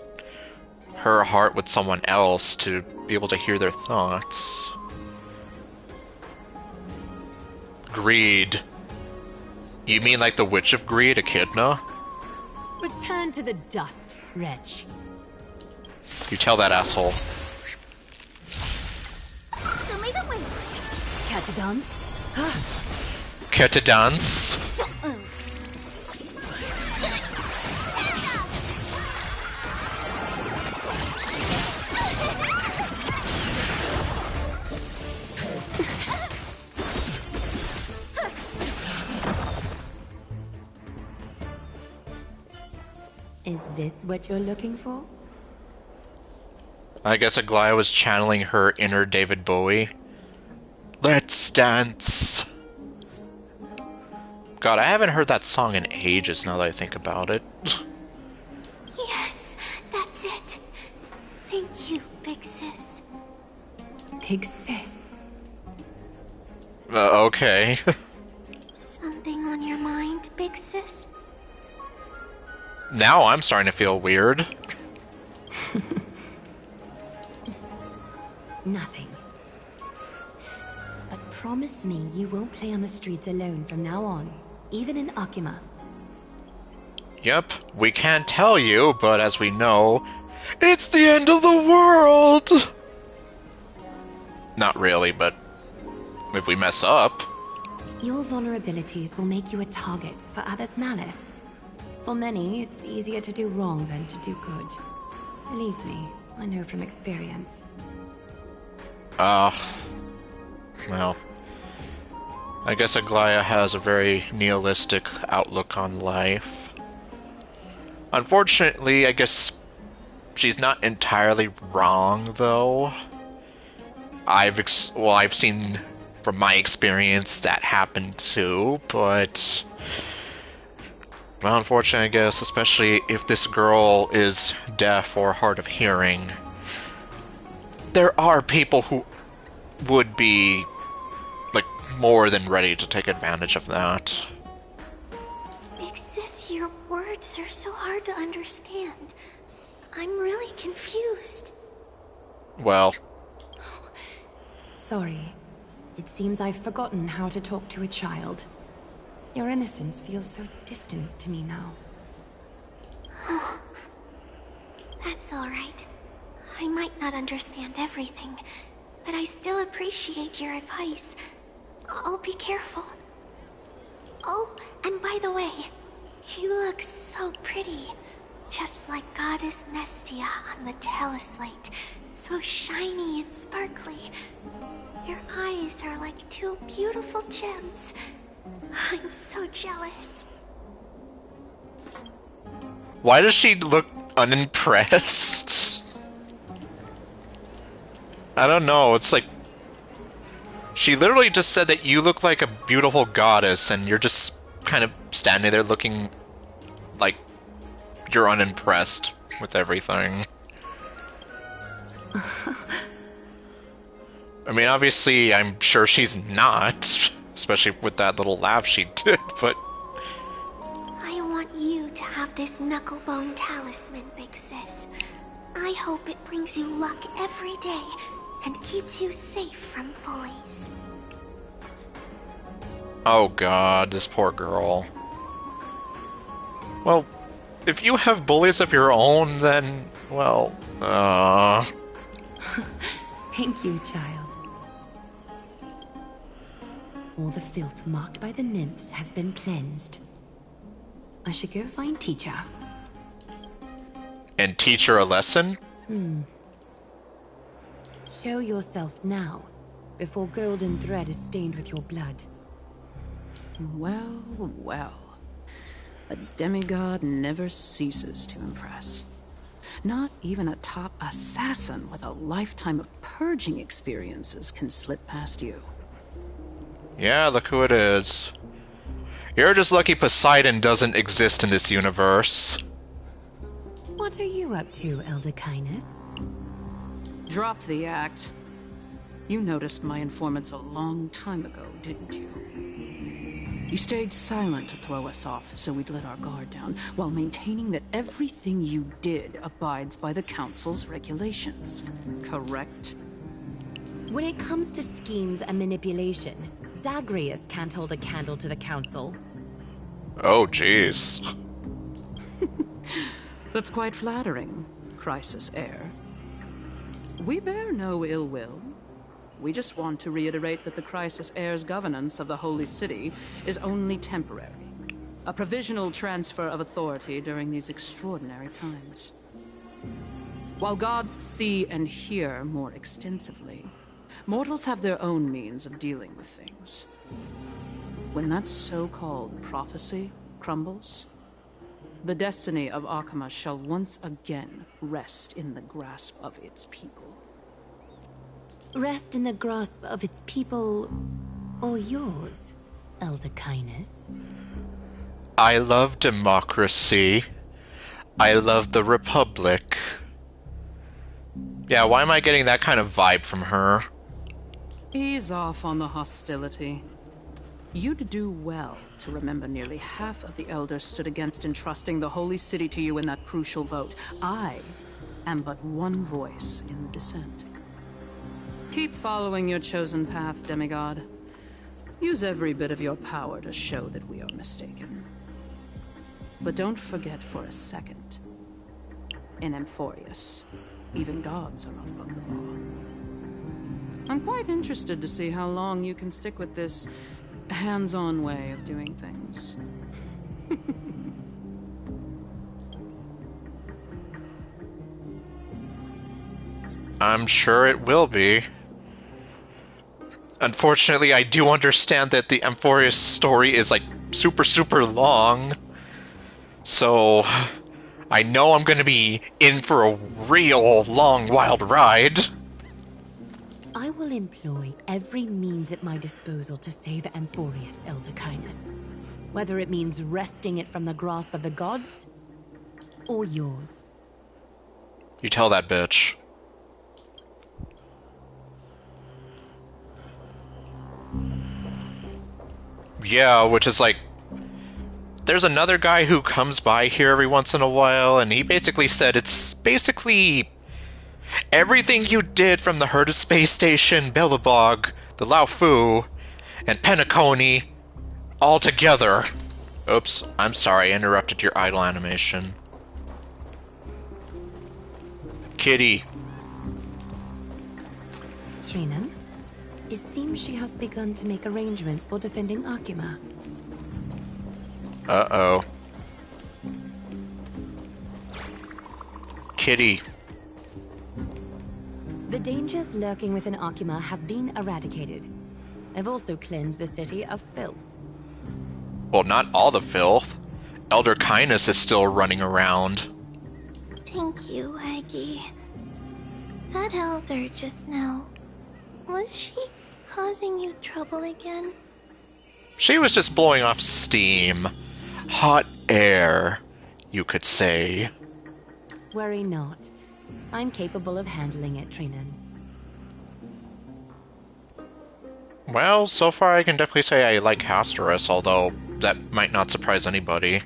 her heart with someone else to be able to hear their thoughts. Greed. You mean like the Witch of Greed, Echidna? Return to the dust, wretch. You tell that asshole. Show me the way. Catadance? Care to dance? Is this what you're looking for? I guess Aglaya was channeling her inner David Bowie. Let's dance! God, I haven't heard that song in ages now that I think about it. Yes, that's it. Thank you, big sis. Big sis. Okay. Something on your mind, big sis? Now I'm starting to feel weird. Nothing. But promise me you won't play on the streets alone from now on, even in Akima. Yep, we can't tell you, but as we know, it's the end of the world! Not really, but if we mess up... Your vulnerabilities will make you a target for others' malice. For many, it's easier to do wrong than to do good. Believe me, I know from experience. Well... I guess Aglaya has a very nihilistic outlook on life. Unfortunately, I guess she's not entirely wrong, though. I've seen from my experience that happen too, but... Well, unfortunately, I guess, especially if this girl is deaf or hard of hearing, there are people who would be, like, more than ready to take advantage of that. Ixis, your words are so hard to understand. I'm really confused. Well... Sorry. It seems I've forgotten how to talk to a child. Your innocence feels so distant to me now. That's all right. I might not understand everything, but I still appreciate your advice. I'll be careful. Oh, and by the way, you look so pretty. Just like Goddess Mestia on the teleslate. So shiny and sparkly. Your eyes are like two beautiful gems. I'm so jealous. Why does she look unimpressed? I don't know, it's like... She literally just said that you look like a beautiful goddess, and you're just kind of standing there looking like you're unimpressed with everything. I mean, obviously, I'm sure she's not, especially with that little laugh she did, but... I want you to have this knucklebone talisman, Big Sis. I hope it brings you luck every day and keeps you safe from bullies. Oh god, this poor girl. Well, if you have bullies of your own, then, well, Thank you, child. All the filth marked by the nymphs has been cleansed. I should go find teacher. And teach her a lesson? Show yourself now, before golden thread is stained with your blood. Well, well. A demigod never ceases to impress. Not even a top assassin with a lifetime of purging experiences can slip past you. Yeah, look who it is. You're just lucky Poseidon doesn't exist in this universe. What are you up to, Elder Kindness? Drop the act. You noticed my informants a long time ago, didn't you? You stayed silent to throw us off, so we'd let our guard down, while maintaining that everything you did abides by the Council's regulations. Correct? When it comes to schemes and manipulation, Zagreus can't hold a candle to the Council. Oh, jeez. That's quite flattering, Crisis Heir. We bear no ill will. We just want to reiterate that the Crisis Heir's governance of the Holy City is only temporary. A provisional transfer of authority during these extraordinary times. While gods see and hear more extensively, mortals have their own means of dealing with things. When that so-called prophecy crumbles, the destiny of Arkema shall once again rest in the grasp of its people. Rest in the grasp of its people, or yours, Elder Kindness? I love democracy. I love the Republic. Yeah, why am I getting that kind of vibe from her? Ease off on the hostility. You'd do well to remember nearly half of the Elders stood against entrusting the Holy City to you in that crucial vote. I am but one voice in the dissent. Keep following your chosen path, demigod. Use every bit of your power to show that we are mistaken. But don't forget for a second. In Amphorius, even gods are not above the law. I'm quite interested to see how long you can stick with this hands-on way of doing things. I'm sure it will be. Unfortunately, I do understand that the Amphorius story is, like, super, super long. So, I know I'm gonna be in for a real long, wild ride. I will employ every means at my disposal to save Amphorius, Elder Kindness. Whether it means wresting it from the grasp of the gods, or yours. You tell that bitch. Yeah, which is like... There's another guy who comes by here every once in a while, and he basically said it's basically... everything you did from the Herd of Space Station, Belobog, the Lao Fu, and Penacony, all together. Oops, I'm sorry, I interrupted your idle animation. Kitty. Trinan, it seems she has begun to make arrangements for defending Akima. Uh-oh. Kitty. The dangers lurking within Akima have been eradicated. I've also cleansed the city of filth. Well, not all the filth. Elder Kindness is still running around. Thank you, Aggie. That elder just now, was she causing you trouble again? She was just blowing off steam. Hot air, you could say. Worry not. I'm capable of handling it, Trinan. Well, so far I can definitely say I like Hasterus, although that might not surprise anybody.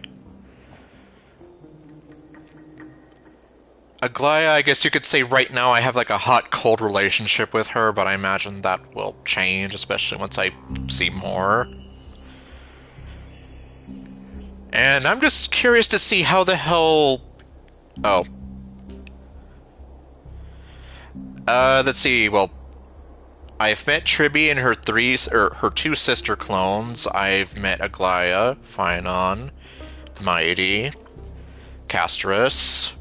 Aglaya, I guess you could say right now I have like a hot-cold relationship with her, but I imagine that will change, especially once I see more. And I'm just curious to see how the hell... Oh. Let's see, well... I've met Tribby and her her two sister clones. I've met Aglaya, Phynon, Mighty, Castrus.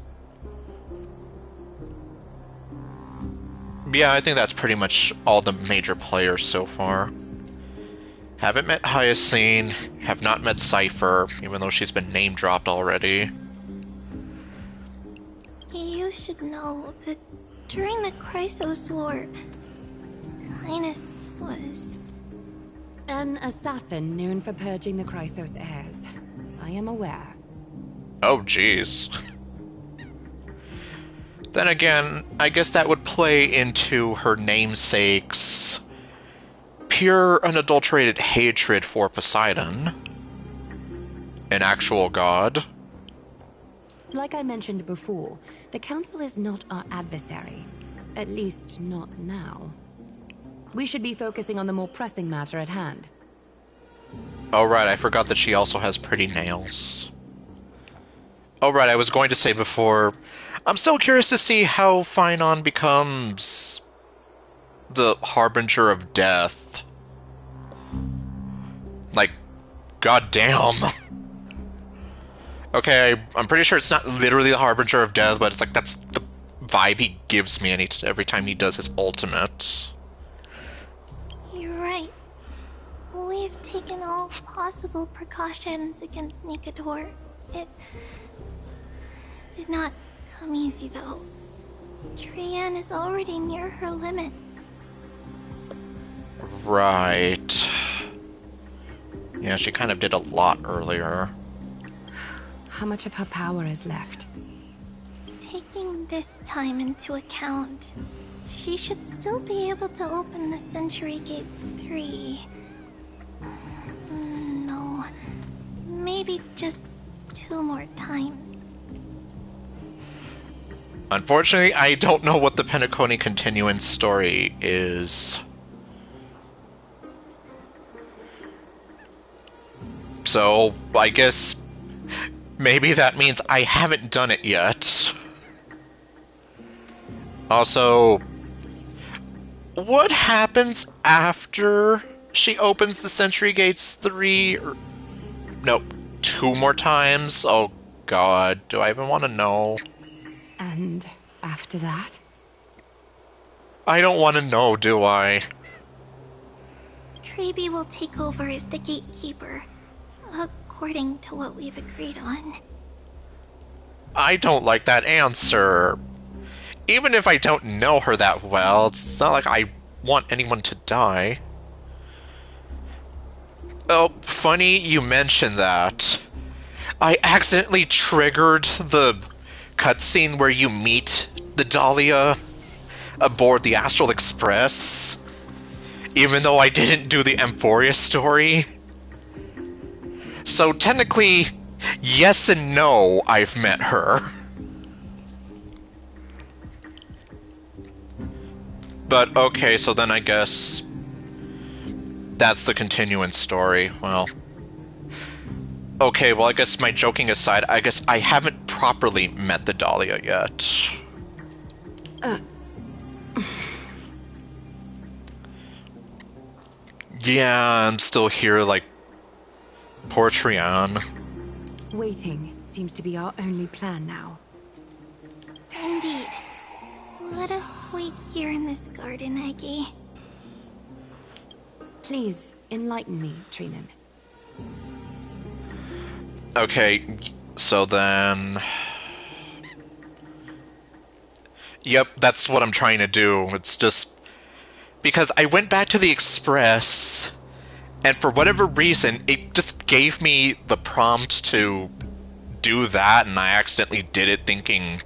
Yeah, I think that's pretty much all the major players so far. Haven't met Hyacine, have not met Cypher, even though she's been name-dropped already. You should know that during the Chrysos War, Linus was... An assassin known for purging the Chrysos heirs. I am aware. Oh, jeez. Then again, I guess that would play into her namesake's pure, unadulterated hatred for Poseidon, an actual god. Like I mentioned before, the Council is not our adversary. At least, not now. We should be focusing on the more pressing matter at hand. Oh right, I forgot that she also has pretty nails. Oh right, I was going to say before, I'm still curious to see how Phynon becomes the Harbinger of Death. Like, goddamn. Okay, I'm pretty sure it's not literally the Harbinger of Death, but it's like that's the vibe he gives me every time he does his ultimate. You're right. We've taken all possible precautions against Nikador. It did not come easy, though. Trian is already near her limits. Right. Yeah, she kind of did a lot earlier. How much of her power is left? Taking this time into account, she should still be able to open the Century Gates 3. No, maybe just 2 more times. Unfortunately, I don't know what the Penacony Continuance story is. So, I guess maybe that means I haven't done it yet. Also, what happens after she opens the Century Gates 3? Nope, 2 more times? Oh god, do I even want to know? And after that? I don't want to know, do I? Treeby will take over as the gatekeeper, according to what we've agreed on. I don't like that answer. Even if I don't know her that well, it's not like I want anyone to die. Oh, funny you mention that. I accidentally triggered the cutscene where you meet the Dahlia aboard the Astral Express, even though I didn't do the Amphoria story. So technically, yes and no, I've met her. But okay, so then I guess that's the continuing story. Well, okay, well I guess my joking aside, I guess I haven't properly met the Dahlia yet. Yeah, I'm still here like poor Trian. Waiting seems to be our only plan now. Indeed. Let us wait here in this garden, Aggie. Please, enlighten me, Trinan. Okay, so then... Yep, that's what I'm trying to do. It's just... because I went back to the Express, and for whatever reason, it just gave me the prompt to do that, and I accidentally did it thinking,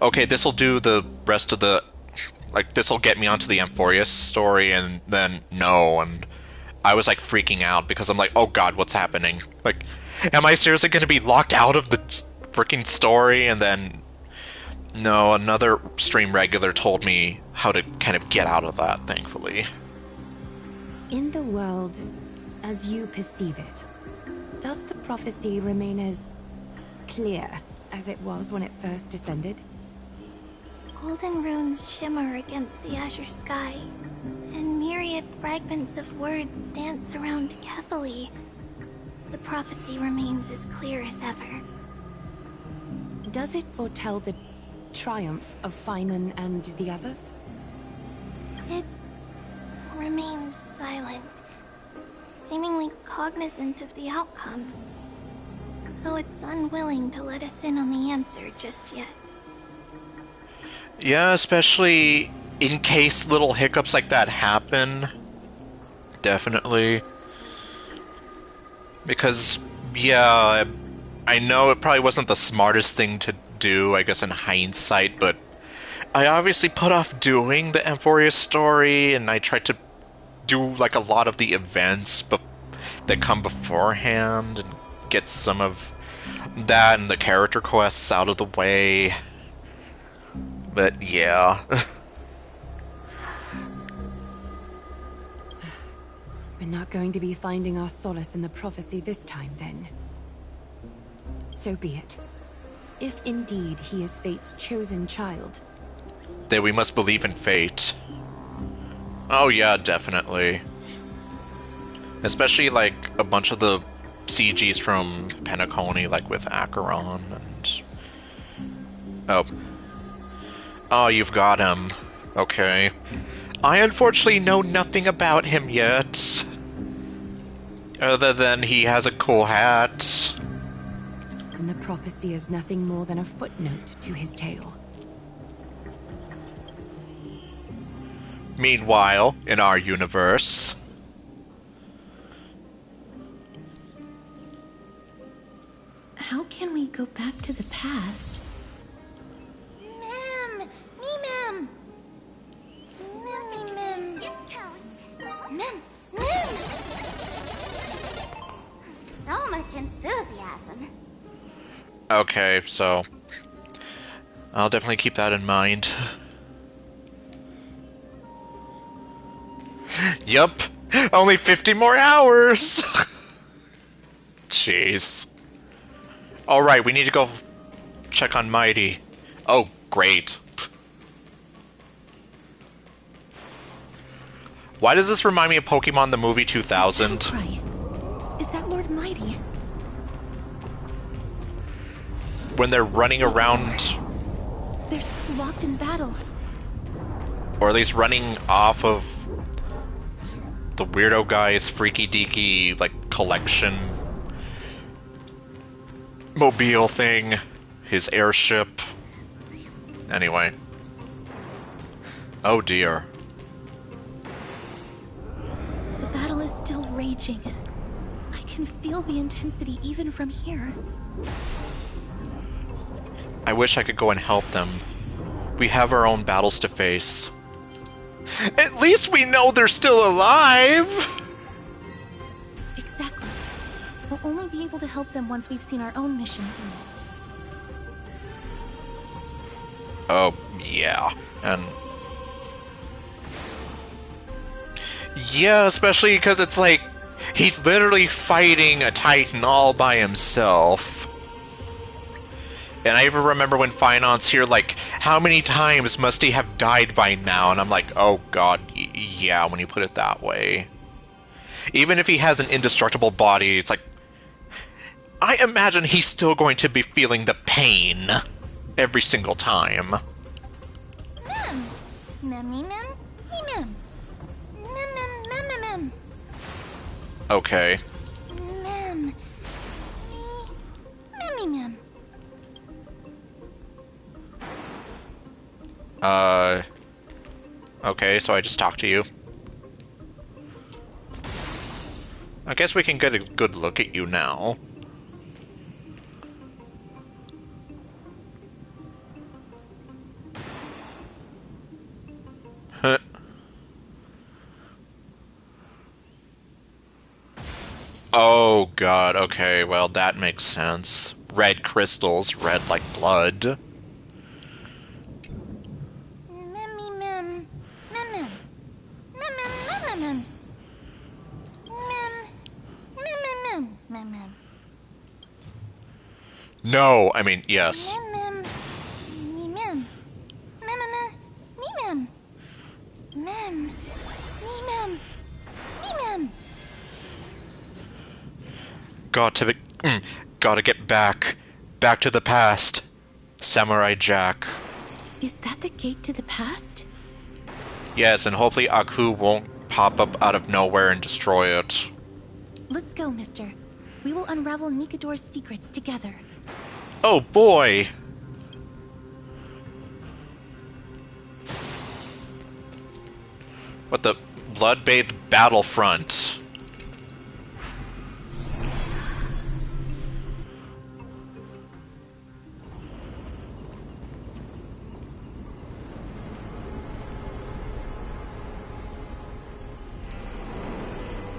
okay, this'll do the rest of the... like, this'll get me onto the Amphoria story, and then no, and I was, like, freaking out, because I'm like, oh god, what's happening? Like, am I seriously gonna be locked out of the freaking story? And then, no, another stream regular told me how to kind of get out of that, thankfully. In the world, as you perceive it, does the prophecy remain as clear as it was when it first descended? Golden runes shimmer against the azure sky, and myriad fragments of words dance around Kethely. The prophecy remains as clear as ever. Does it foretell the triumph of Finan and the others? It remains silent, seemingly cognizant of the outcome, though it's unwilling to let us in on the answer just yet. Yeah, especially in case little hiccups like that happen. Definitely. Because, yeah, I know it probably wasn't the smartest thing to do, I guess in hindsight, but I obviously put off doing the Amphoria story, and I tried to do, like, a lot of the events that come beforehand, and get some of that and the character quests out of the way. But, yeah. We're not going to be finding our solace in the prophecy this time, then. So be it. If indeed he is Fate's chosen child. Then we must believe in fate. Oh yeah, definitely. Especially, like, a bunch of the CGs from Penacony, like with Acheron and... Oh, you've got him. Okay. I unfortunately know nothing about him yet. Other than he has a cool hat. And the prophecy is nothing more than a footnote to his tale. Meanwhile, in our universe... How can we go back to the past? Mem! Me, Mem! Mem, Mem. Mem! Mem! So much enthusiasm. Okay, so... I'll definitely keep that in mind. Yup! Only 50 more hours! Jeez. Alright, we need to go check on Mighty. Oh, great. Why does this remind me of Pokemon the movie 2000? Cry. Is that Lord Mighty? When they're running around, They're still locked in battle. or at least running off of the weirdo guy's freaky deaky, like, collection mobile thing, his airship. Anyway. Oh dear. The battle is still raging. I can feel the intensity even from here. I wish I could go and help them. We have our own battles to face. At least we know they're still alive! Exactly. We'll only be able to help them once we've seen our own mission through. Oh, yeah. And... yeah, especially because it's like, he's literally fighting a Titan all by himself. And I even remember when Finance here, like, how many times must he have died by now? And I'm like, oh god, yeah, when you put it that way. Even if he has an indestructible body, it's like, I imagine he's still going to be feeling the pain every single time. Mem. Memmy mem. Me mem. Mem mem mem mem mem. Okay. Mem. Me. Memmy mem. Okay, so I just talked to you. I guess we can get a good look at you now. Huh. Oh god, okay, well that makes sense. Red crystals, red like blood. Memmy mem. Mem mem. Mem mem mem mem mem. Mem. Mem mem mem mem mem. No, I mean, yes. Mem mem. Me mem. Mem mem mem. Me mem. Mem. Me mem. Me mem. Gotta get back to the past. Samurai Jack. Is that the gate to the past? Yes, and hopefully Aku won't pop up out of nowhere and destroy it. Let's go, mister. We will unravel Nikador's secrets together. Oh boy! What the blood-bathed battlefront?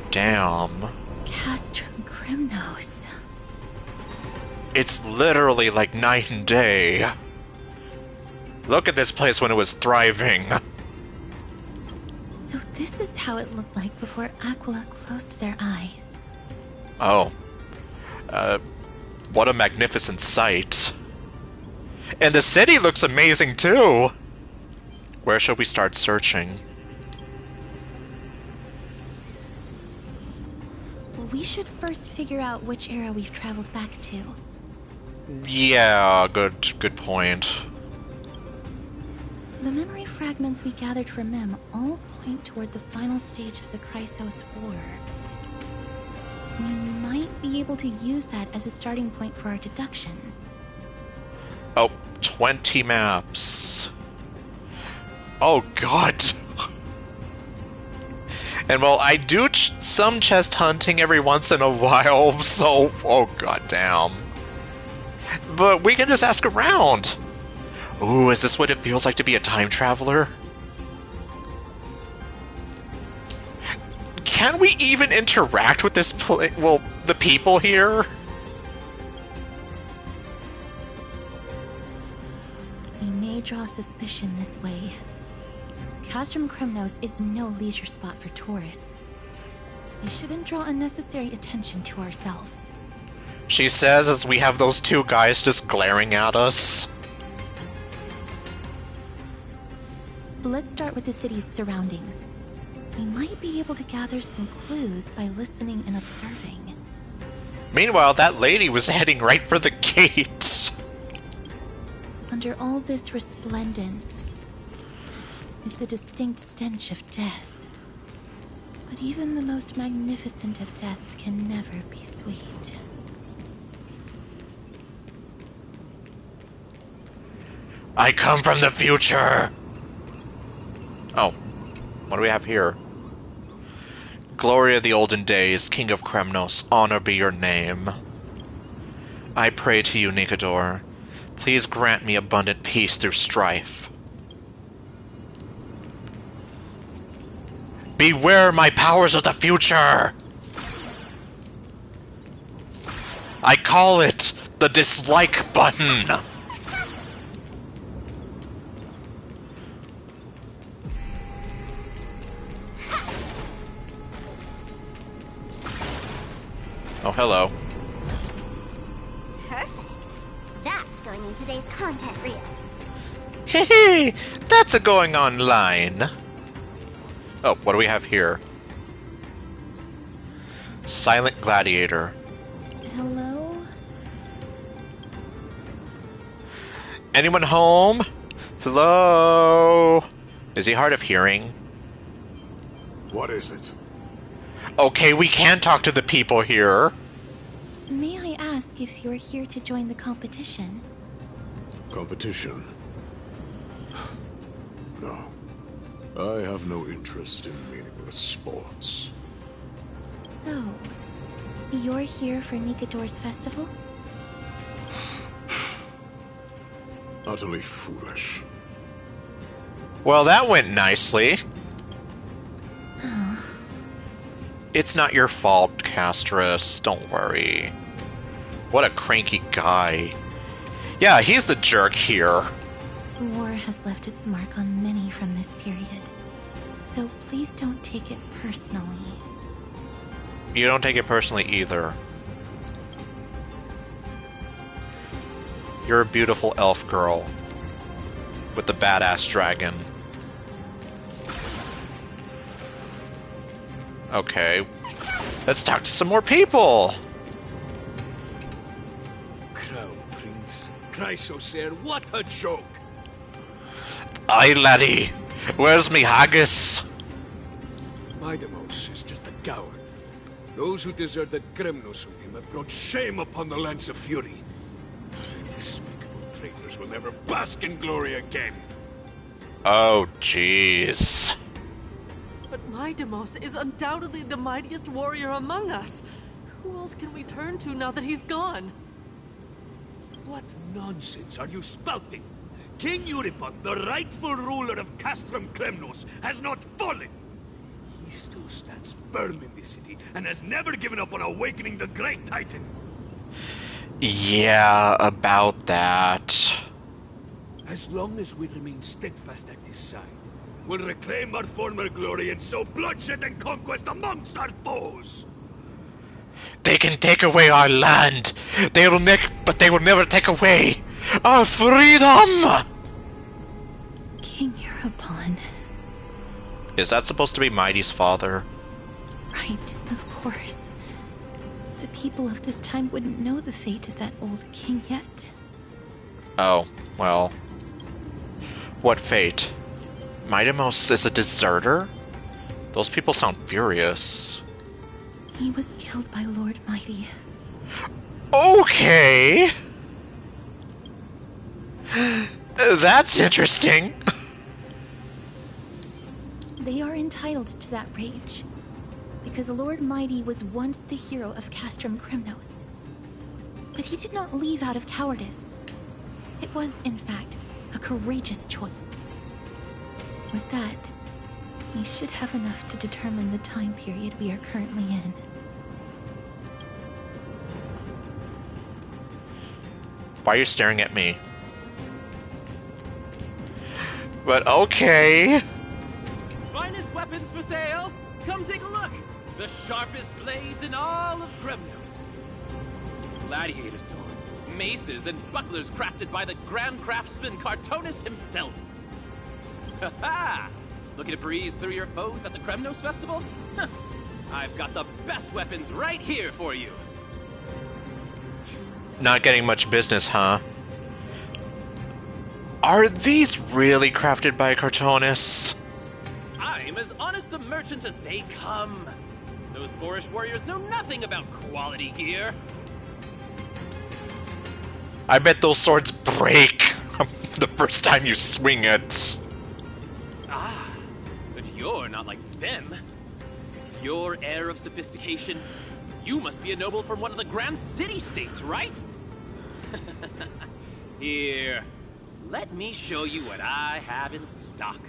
Damn. Castrum Crimnos. It's literally like night and day. Look at this place when it was thriving. So this is how it looked like before Aquila closed their eyes. Oh. What a magnificent sight. And the city looks amazing too! Where should we start searching? We should first figure out which era we've traveled back to. Yeah, good point. The memory fragments we gathered from Mem all point toward the final stage of the Chrysos War. We might be able to use that as a starting point for our deductions. Oh, 20 maps. Oh god. And well, I do some chest hunting every once in a while, so oh god damn. But we can just ask around. Ooh, is this what it feels like to be a time traveler? Can we even interact with this well, the people here? We may draw suspicion this way. Castrum Crimnos is no leisure spot for tourists. We shouldn't draw unnecessary attention to ourselves. She says as we have those two guys just glaring at us. Let's start with the city's surroundings. We might be able to gather some clues by listening and observing. Meanwhile, that lady was heading right for the gates. Under all this resplendence is the distinct stench of death. But even the most magnificent of deaths can never be sweet. I come from the future! Oh, what do we have here? Glory of the olden days, King of Kremnos, honor be your name. I pray to you, Nikador. Please grant me abundant peace through strife. Beware my powers of the future! I call it the dislike button! Oh, hello. Perfect. That's going in today's content reel. Hehe! That's a going online! Oh, what do we have here? Silent Gladiator. Hello? Anyone home? Hello? Is he hard of hearing? What is it? Okay, we can talk to the people here. May I ask if you're here to join the competition? Competition? No. I have no interest in meaningless sports. So, you're here for Nikador's festival? Utterly foolish. Well, that went nicely. It's not your fault, Castris. Don't worry. What a cranky guy. Yeah, he's the jerk here. War has left its mark on many from this period. So please don't take it personally. You don't take it personally either. You're a beautiful elf girl. With the badass dragon. Okay. Let's talk to some more people! Crown Prince. Chrysosaur, what a joke! Aye, laddie. Where's me haggis? Maidamos is just a coward. Those who deserted Kremnos with him have brought shame upon the lands of Fury. Despicable traitors will never bask in glory again. Oh, jeez. But Maidamos is undoubtedly the mightiest warrior among us. Who else can we turn to now that he's gone? What nonsense are you spouting? King Euripon, the rightful ruler of Castrum Kremnos, has not fallen. He still stands firm in this city and has never given up on awakening the Great Titan. Yeah, about that. As long as we remain steadfast at his side, we'll reclaim our former glory and sow bloodshed and conquest amongst our foes. They can take away our land. But they will never take away our freedom! King Euripon. Is that supposed to be Mighty's father? Right, of course. The people of this time wouldn't know the fate of that old king yet. Oh, well. What fate? Maidamos is a deserter? Those people sound furious. He was killed by Lord Mighty. Okay! That's interesting. They are entitled to that rage, because Lord Mighty was once the hero of Castrum Kremnos. But he did not leave out of cowardice. It was, in fact, a courageous choice. With that, we should have enough to determine the time period we are currently in. Why are you staring at me? But okay. Finest weapons for sale! Come take a look! The sharpest blades in all of Kremnos. gladiator swords, maces, and bucklers crafted by the Grand Craftsman Cartonus himself. Ha ha! Looking to breeze through your foes at the Kremnos Festival? Huh. I've got the best weapons right here for you. Not getting much business, huh? Are these really crafted by Cartonus? I'm as honest a merchant as they come. Those boorish warriors know nothing about quality gear. I bet those swords break the first time you swing it. Ah, but you're not like them. Your air of sophistication. You must be a noble from one of the Grand City-States, right? Here, let me show you what I have in stock.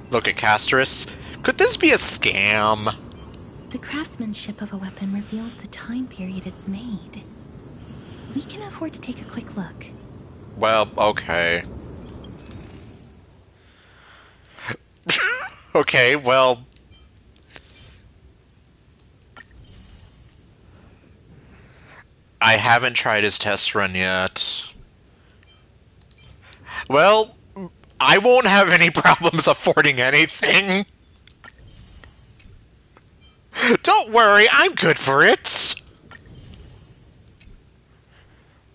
Look at Castris. Could this be a scam? The craftsmanship of a weapon reveals the time period it's made. We can afford to take a quick look. Well, okay. Okay, well... I haven't tried his test run yet. Well, I won't have any problems affording anything. Don't worry, I'm good for it.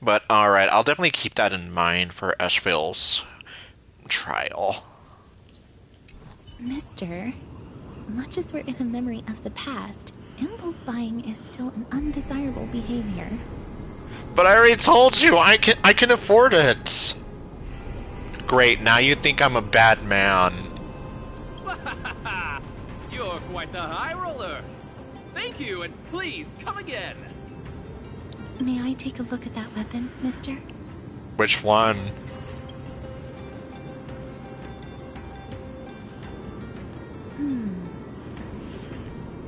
But alright, I'll definitely keep that in mind for Eshvil's trial. Mister, much as we're in a memory of the past, impulse buying is still an undesirable behavior. But I already told you, I can afford it. Great, now you think I'm a bad man. You're quite the high roller. Thank you, and please come again. May I take a look at that weapon, mister? Which one?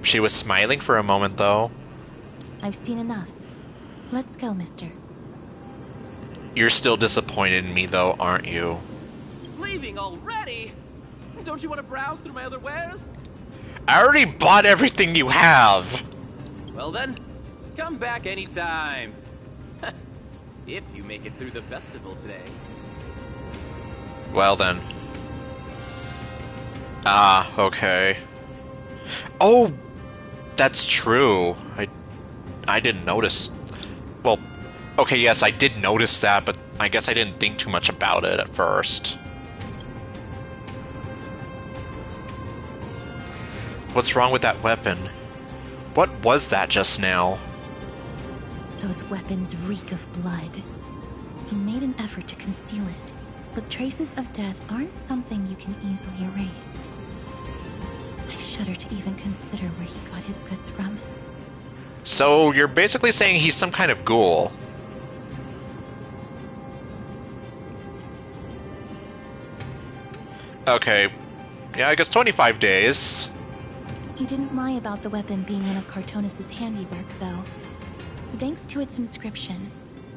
She was smiling for a moment, though. I've seen enough. Let's go, mister. You're still disappointed in me, though, aren't you? Leaving already? Don't you want to browse through my other wares? I already bought everything you have! Well then, come back anytime. If you make it through the festival today. Well then. Ah, okay. Oh! That's true. I didn't notice. Well, okay, yes, I did notice that, but I guess I didn't think too much about it at first. What's wrong with that weapon? What was that just now? Those weapons reek of blood. He made an effort to conceal it, but traces of death aren't something you can easily erase. I shudder to even consider where he got his goods from. So, you're basically saying he's some kind of ghoul. Okay. Yeah, I guess 25 days. He didn't lie about the weapon being one of Cartonus' handiwork, though. Thanks to its inscription,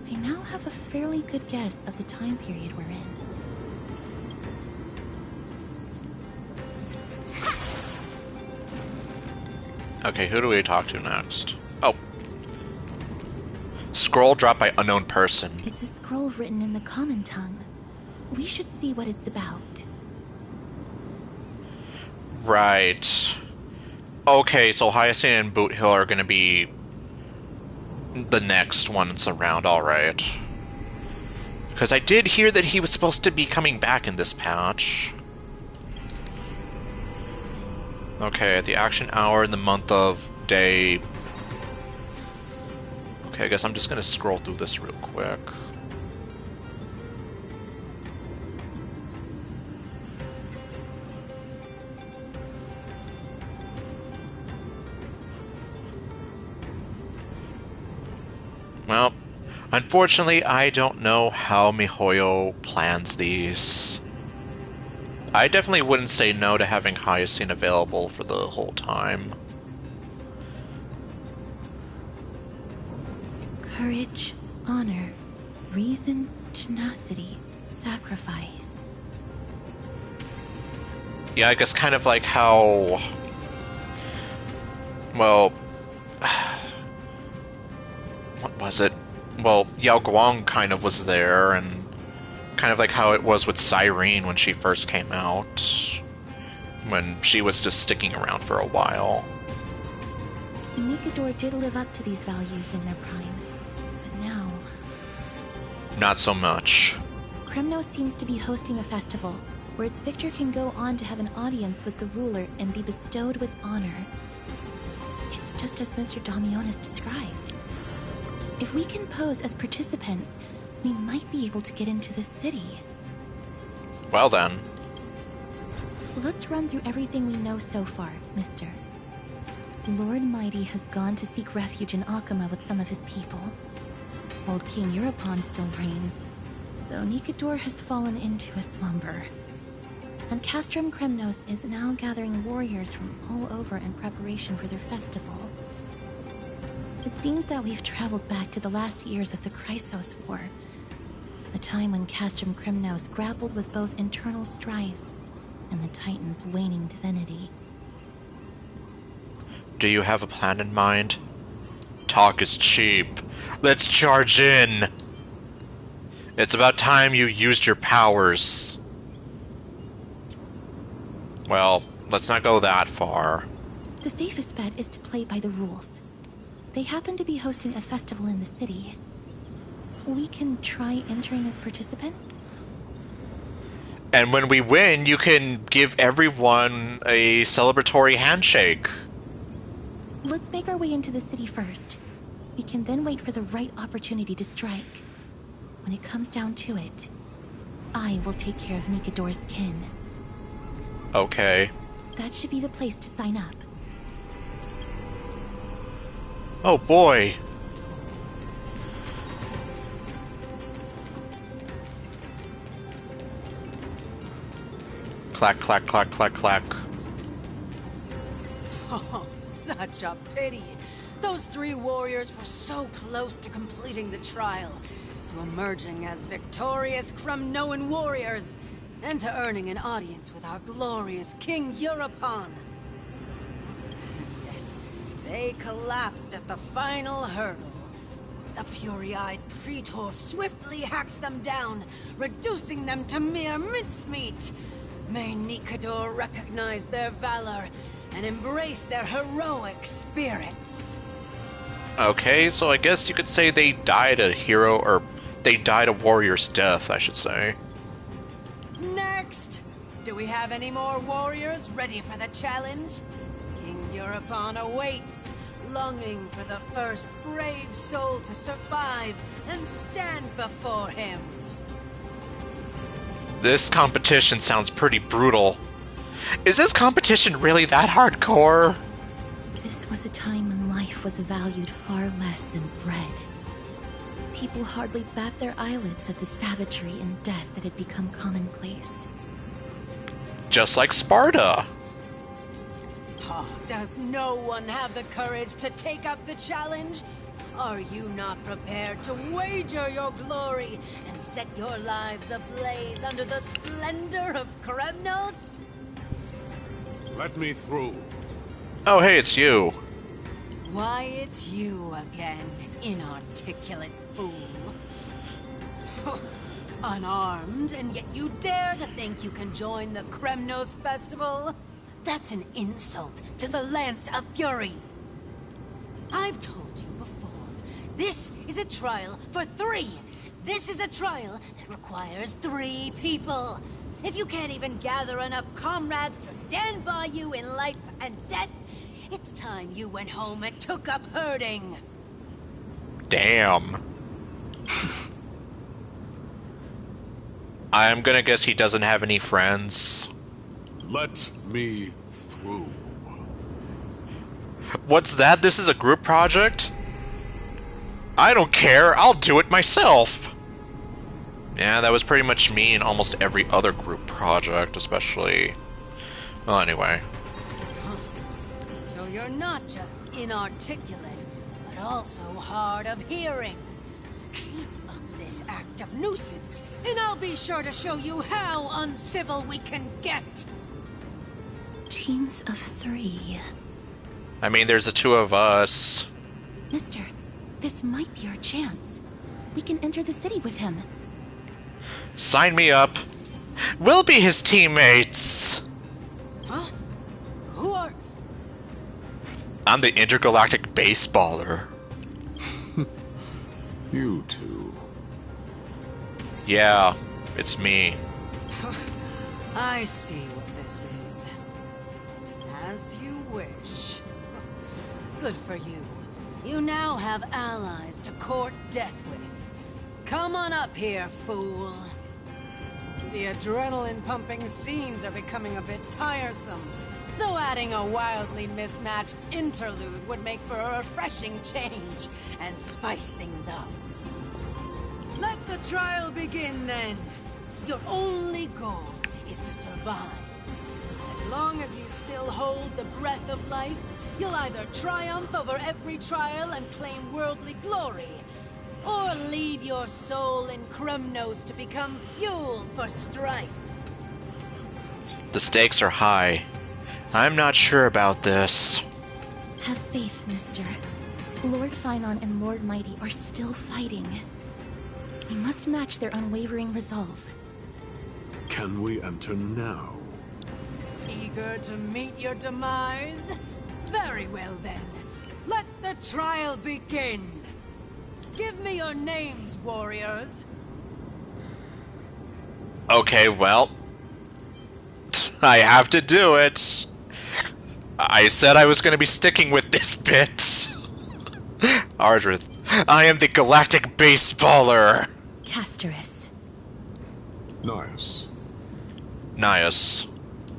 I now have a fairly good guess of the time period we're in. Okay, who do we talk to next? Oh. Scroll dropped by unknown person. It's a scroll written in the common tongue. We should see what it's about. Right. Okay, so Hyacinth and Boot Hill are gonna be the next ones around, alright. Because I did hear that he was supposed to be coming back in this patch. Okay, at the action hour in the month of day... Okay, I guess I'm just gonna scroll through this real quick. Well, unfortunately, I don't know how MiHoYo plans these. I definitely wouldn't say no to having Hyacinth available for the whole time. Courage, honor, reason, tenacity, sacrifice. Yeah, I guess kind of like how... Well... was it? Well, Yao Guang kind of was there, and kind of like how it was with Cyrene when she first came out, when she was just sticking around for a while. Nikador did live up to these values in their prime, but now... Not so much. Kremnos seems to be hosting a festival, where its victor can go on to have an audience with the ruler and be bestowed with honor. It's just as Mr. Damionis described. If we can pose as participants, we might be able to get into the city. Well then. Let's run through everything we know so far, mister. Lord Mighty has gone to seek refuge in Akama with some of his people. Old King Europon still reigns, though Nikador has fallen into a slumber. And Castrum Kremnos is now gathering warriors from all over in preparation for their festival. It seems that we've traveled back to the last years of the Chrysos War, the time when Castrum Kremnos grappled with both internal strife and the Titan's waning divinity. Do you have a plan in mind? Talk is cheap. Let's charge in! It's about time you used your powers. Well, let's not go that far. The safest bet is to play by the rules. They happen to be hosting a festival in the city. We can try entering as participants? And when we win, you can give everyone a celebratory handshake. Let's make our way into the city first. We can then wait for the right opportunity to strike. When it comes down to it, I will take care of Nikador's kin. Okay. That should be the place to sign up. Oh boy. Clack, clack, clack, clack, clack. Oh, such a pity. Those three warriors were so close to completing the trial, to emerging as victorious Kremnoan warriors, and to earning an audience with our glorious King Europon. Yet, they collapsed at the final hurdle. The fury-eyed Praetor swiftly hacked them down, reducing them to mere mincemeat. May Nikador recognize their valor and embrace their heroic spirits. Okay, so I guess you could say they died a hero, or they died a warrior's death, I should say. Next! Do we have any more warriors ready for the challenge? King Europon awaits, longing for the first brave soul to survive and stand before him. This competition sounds pretty brutal. Is this competition really that hardcore? This was a time when life was valued far less than bread. People hardly bat their eyelids at the savagery and death that had become commonplace. Just like Sparta. Oh, does no one have the courage to take up the challenge? Are you not prepared to wager your glory and set your lives ablaze under the splendor of Kremnos? Let me through. Oh, hey, it's you. Why, it's you again, inarticulate fool. Unarmed, and yet you dare to think you can join the Kremnos festival? That's an insult to the Lance of Fury. I've told you before, this is a trial for 3. This is a trial that requires 3 people. If you can't even gather enough comrades to stand by you in life and death, it's time you went home and took up herding. Damn. I'm gonna guess he doesn't have any friends. Let me through. What's that? This is a group project? I don't care, I'll do it myself! Yeah, that was pretty much me in almost every other group project, especially... Well, anyway. So you're not just inarticulate, but also hard of hearing. Keep up this act of nuisance, and I'll be sure to show you how uncivil we can get! Teams of 3. I mean, there's the 2 of us. Mister, This might be our chance. We can enter the city with him. Sign me up. We'll be his teammates. Huh? Who are... I'm the intergalactic baseballer. You two. Yeah, it's me. I see what this is. As you wish. Good for you. You now have allies to court death with. Come on up here, fool. The adrenaline-pumping scenes are becoming a bit tiresome, so adding a wildly mismatched interlude would make for a refreshing change and spice things up. Let the trial begin, then. Your only goal is to survive. As long as you still hold the breath of life, you'll either triumph over every trial and claim worldly glory, or leave your soul in Kremnos to become fuel for strife. The stakes are high. I'm not sure about this. Have faith, mister. Lord Finon and Lord Mighty are still fighting. We must match their unwavering resolve. Can we enter now? Eager to meet your demise? Very well then. Let the trial begin. Give me your names, warriors. Okay, well, I have to do it. I said I was going to be sticking with this bit. Ardrith, I am the galactic baseballer. Casterus. Nice. Nias.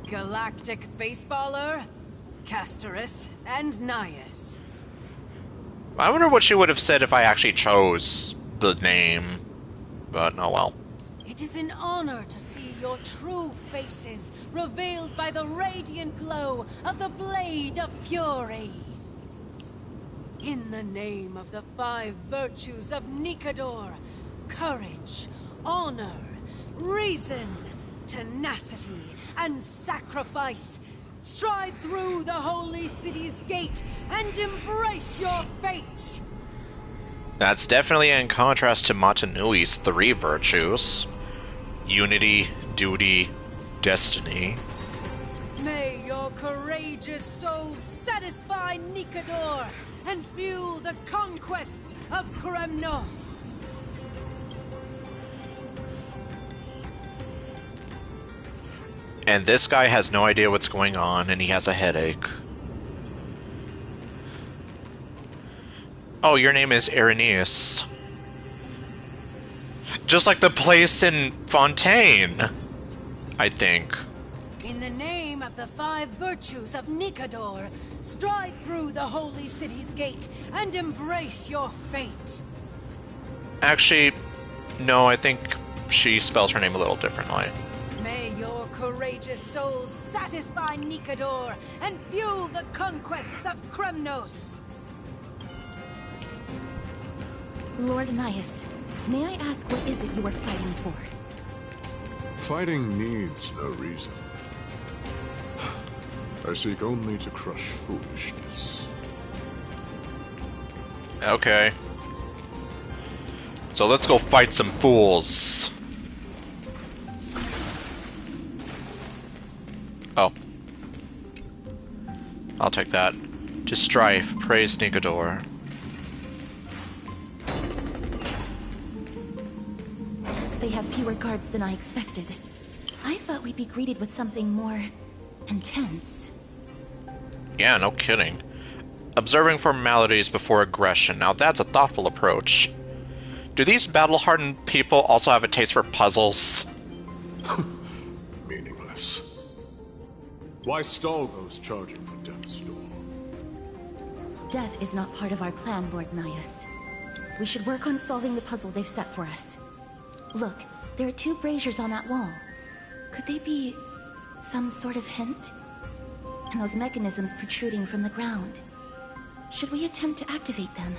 Galactic baseballer, Casterus, and Nias. I wonder what she would have said if I actually chose the name. But, oh well. It is an honor to see your true faces revealed by the radiant glow of the Blade of Fury. In the name of the 5 virtues of Nikador, courage, honor, reason, tenacity, and sacrifice, stride through the holy city's gate and embrace your fate! That's definitely in contrast to Matanui's 3 virtues. Unity, duty, destiny. May your courageous souls satisfy Nikador and fuel the conquests of Kremnos! And this guy has no idea what's going on, and he has a headache. Oh, your name is Irenaeus. Just like the place in Fontaine, I think. In the name of the 5 virtues of Nikador, stride through the holy city's gate and embrace your fate. Actually, no, I think she spells her name a little differently. May your courageous souls satisfy Nikador and fuel the conquests of Kremnos. Lord Nias, may I ask what is it you are fighting for? Fighting needs no reason. I seek only to crush foolishness. Okay. So let's go fight some fools. Oh. I'll take that. To strife, praise Nikador. They have fewer guards than I expected. I thought we'd be greeted with something more intense. Yeah, no kidding. Observing formalities before aggression. Now that's a thoughtful approach. Do these battle-hardened people also have a taste for puzzles? Meaningless. Why stall those charging for death's door? Death is not part of our plan, Lord Nias. We should work on solving the puzzle they've set for us. Look, there are 2 braziers on that wall. Could they be some sort of hint? And those mechanisms protruding from the ground. Should we attempt to activate them?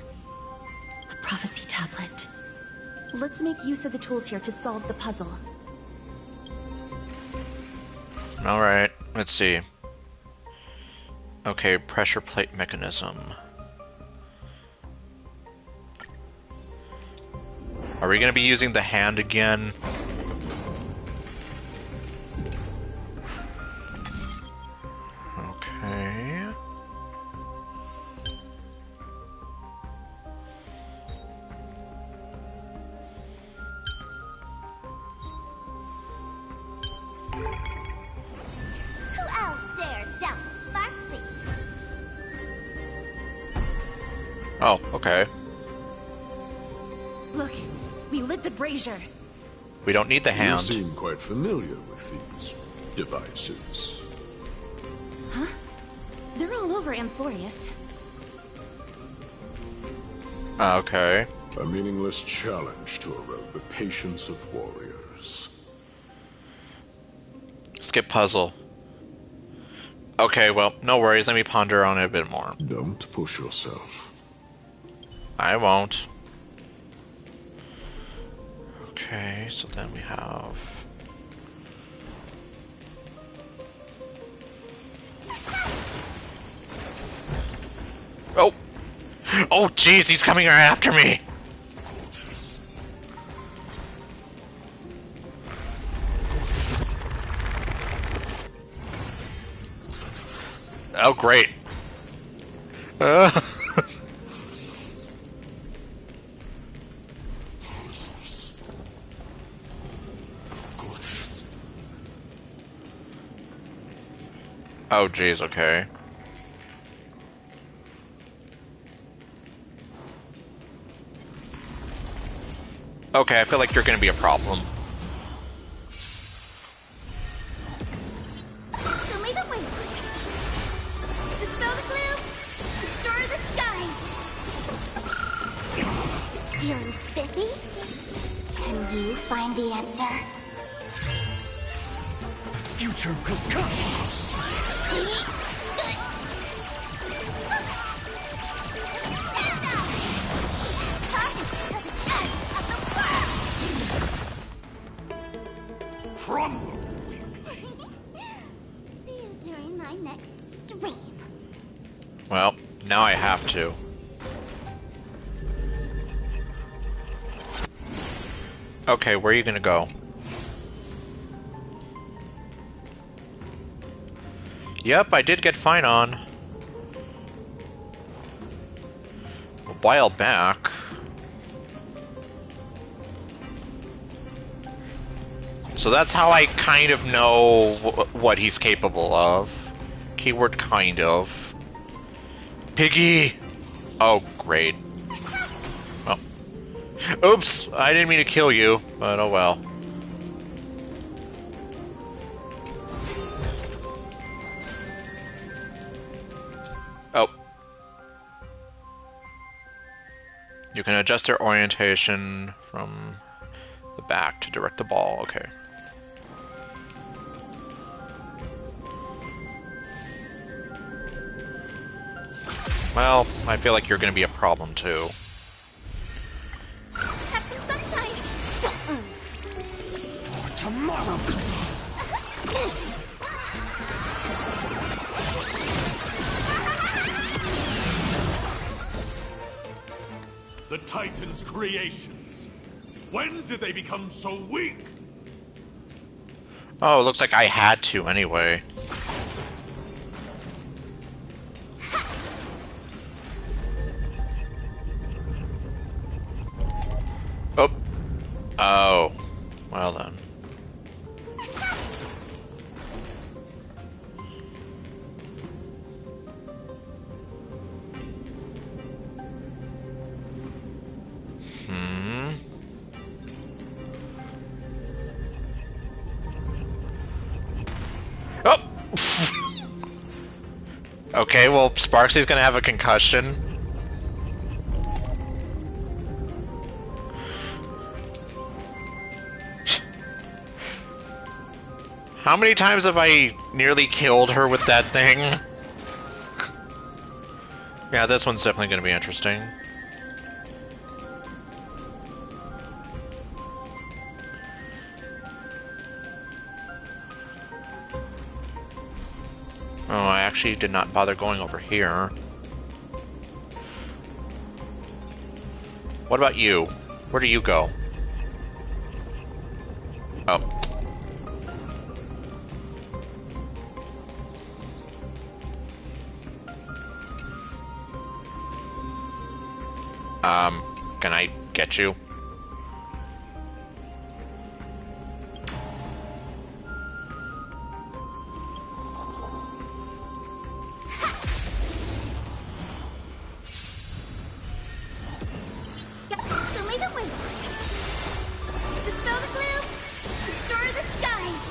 A prophecy tablet. Let's make use of the tools here to solve the puzzle. Alright, let's see. Okay, pressure plate mechanism. Are we gonna be using the hand again? Okay. Who else dares doubt Sparksy? Oh, okay. Look, we lit the brazier. We don't need the You hand. seem quite familiar with these devices. Huh? They're all over Amphorius. Okay. A meaningless challenge to erode the patience of warriors. Skip puzzle. Okay, well, no worries. Let me ponder on it a bit more. Don't push yourself. I won't. Okay, so then we have... Oh! Oh, jeez, he's coming right after me! Oh, great. Oh, jeez, okay. Okay, I feel like you're gonna be a problem. Show me the way. Dispel the glue. Destroy the skies. Feeling spiffy? Can you find the answer? The future will come. Crumble. See you during my next stream. Well, now I have to. Okay, where are you gonna go? Yep, I did get fine on. A while back. So that's how I kind of know what he's capable of. Keyword kind of. Piggy! Oh, great. Well. Oops! I didn't mean to kill you, but oh well. Oh. You can adjust their orientation from the back to direct the ball. Okay. Well, I feel like you're going to be a problem too. Have some sunshine. Don't move. For tomorrow. The Titan's creations. When did they become so weak? Oh, it looks like I had to anyway. Oh. Oh. Well then. Oh! Okay, well, Sparksy's gonna have a concussion. How many times have I nearly killed her with that thing? Yeah, this one's definitely gonna be interesting. Oh, I actually did not bother going over here. What about you? Where do you go? Can I get you? So make a way. Dispel the gloom. Restore the skies.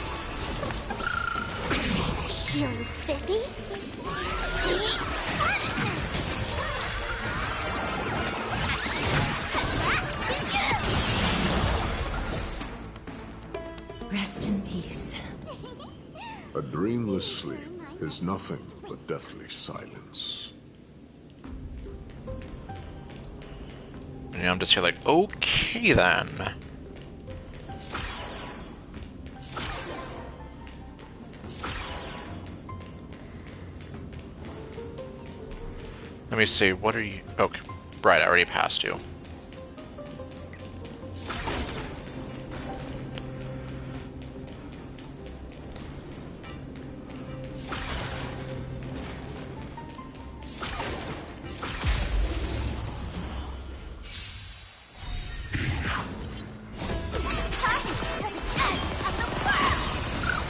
Hero spiffy. Rest in peace. A dreamless sleep is nothing but deathly silence. And I'm just here like, okay then. Let me see, what are you... Okay, right, I already passed you.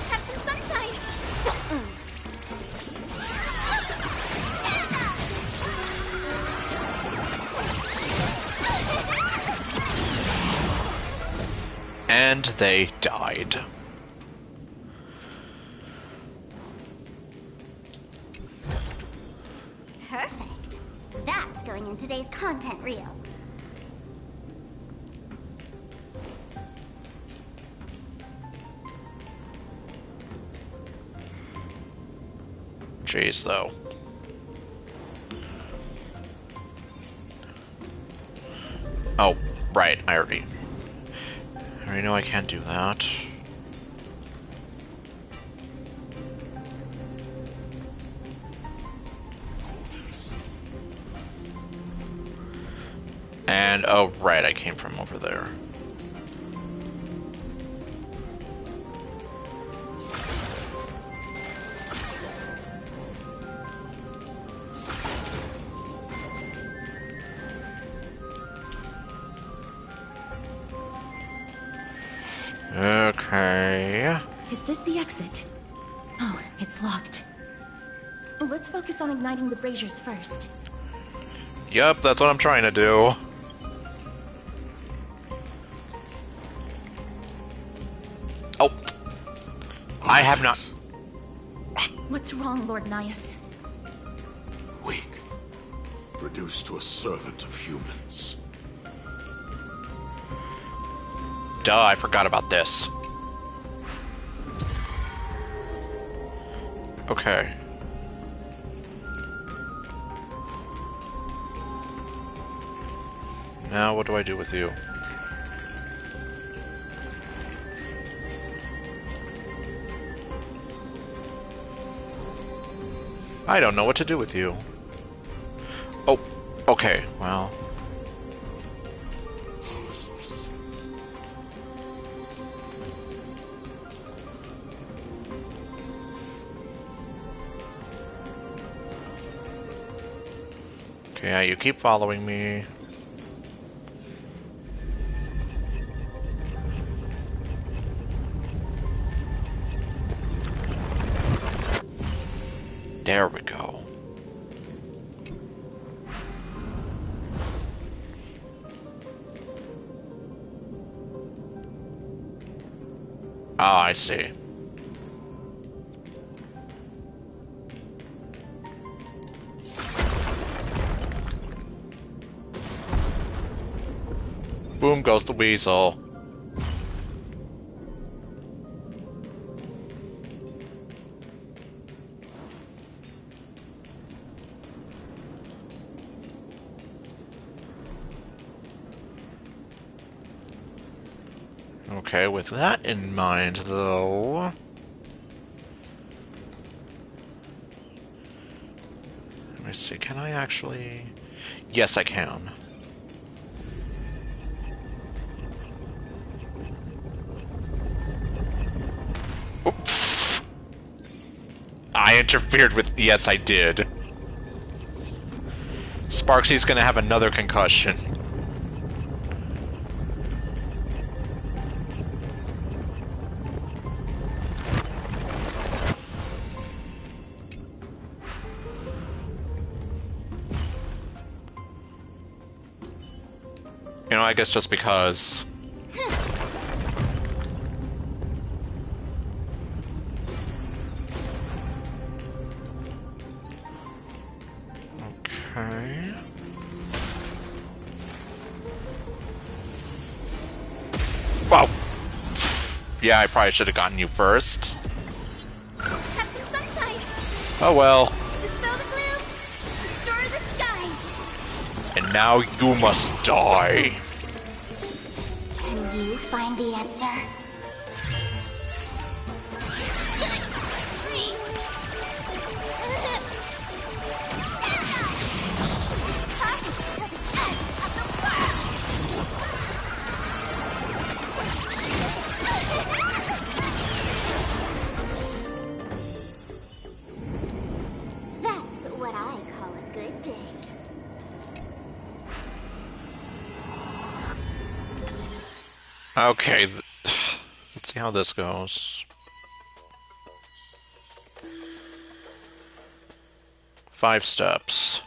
Have some sunshine. Don't move. And they died. Perfect. That's going in today's content reel. Jeez, though. Oh, right, I already know I can't do that. And, oh, right, I came from over there. Okay. Is this the exit? Oh, it's locked. Let's focus on igniting the braziers first. Yep, that's what I'm trying to do. Oh. I have not... What's wrong, Lord Nias? Weak. Reduced to a servant of humans. Duh, I forgot about this. Okay. Now what do I do with you? I don't know what to do with you. Oh, okay, well... Okay, yeah, you keep following me. There we go. Ah, I see. Boom goes the weasel. Okay, with that in mind, though... Let me see, can I actually... Yes, I can. Oops. I interfered with... Yes, I did. Sparksy's gonna have another concussion. You know, I guess just because. Okay. Wow. Yeah, I probably should have gotten you first. Have some sunshine. Oh well. Dispel the gloom. Restore the skies. And now you must die. Can you find the answer? That's what I call a good dig. Okay, let's see how this goes. 5 steps.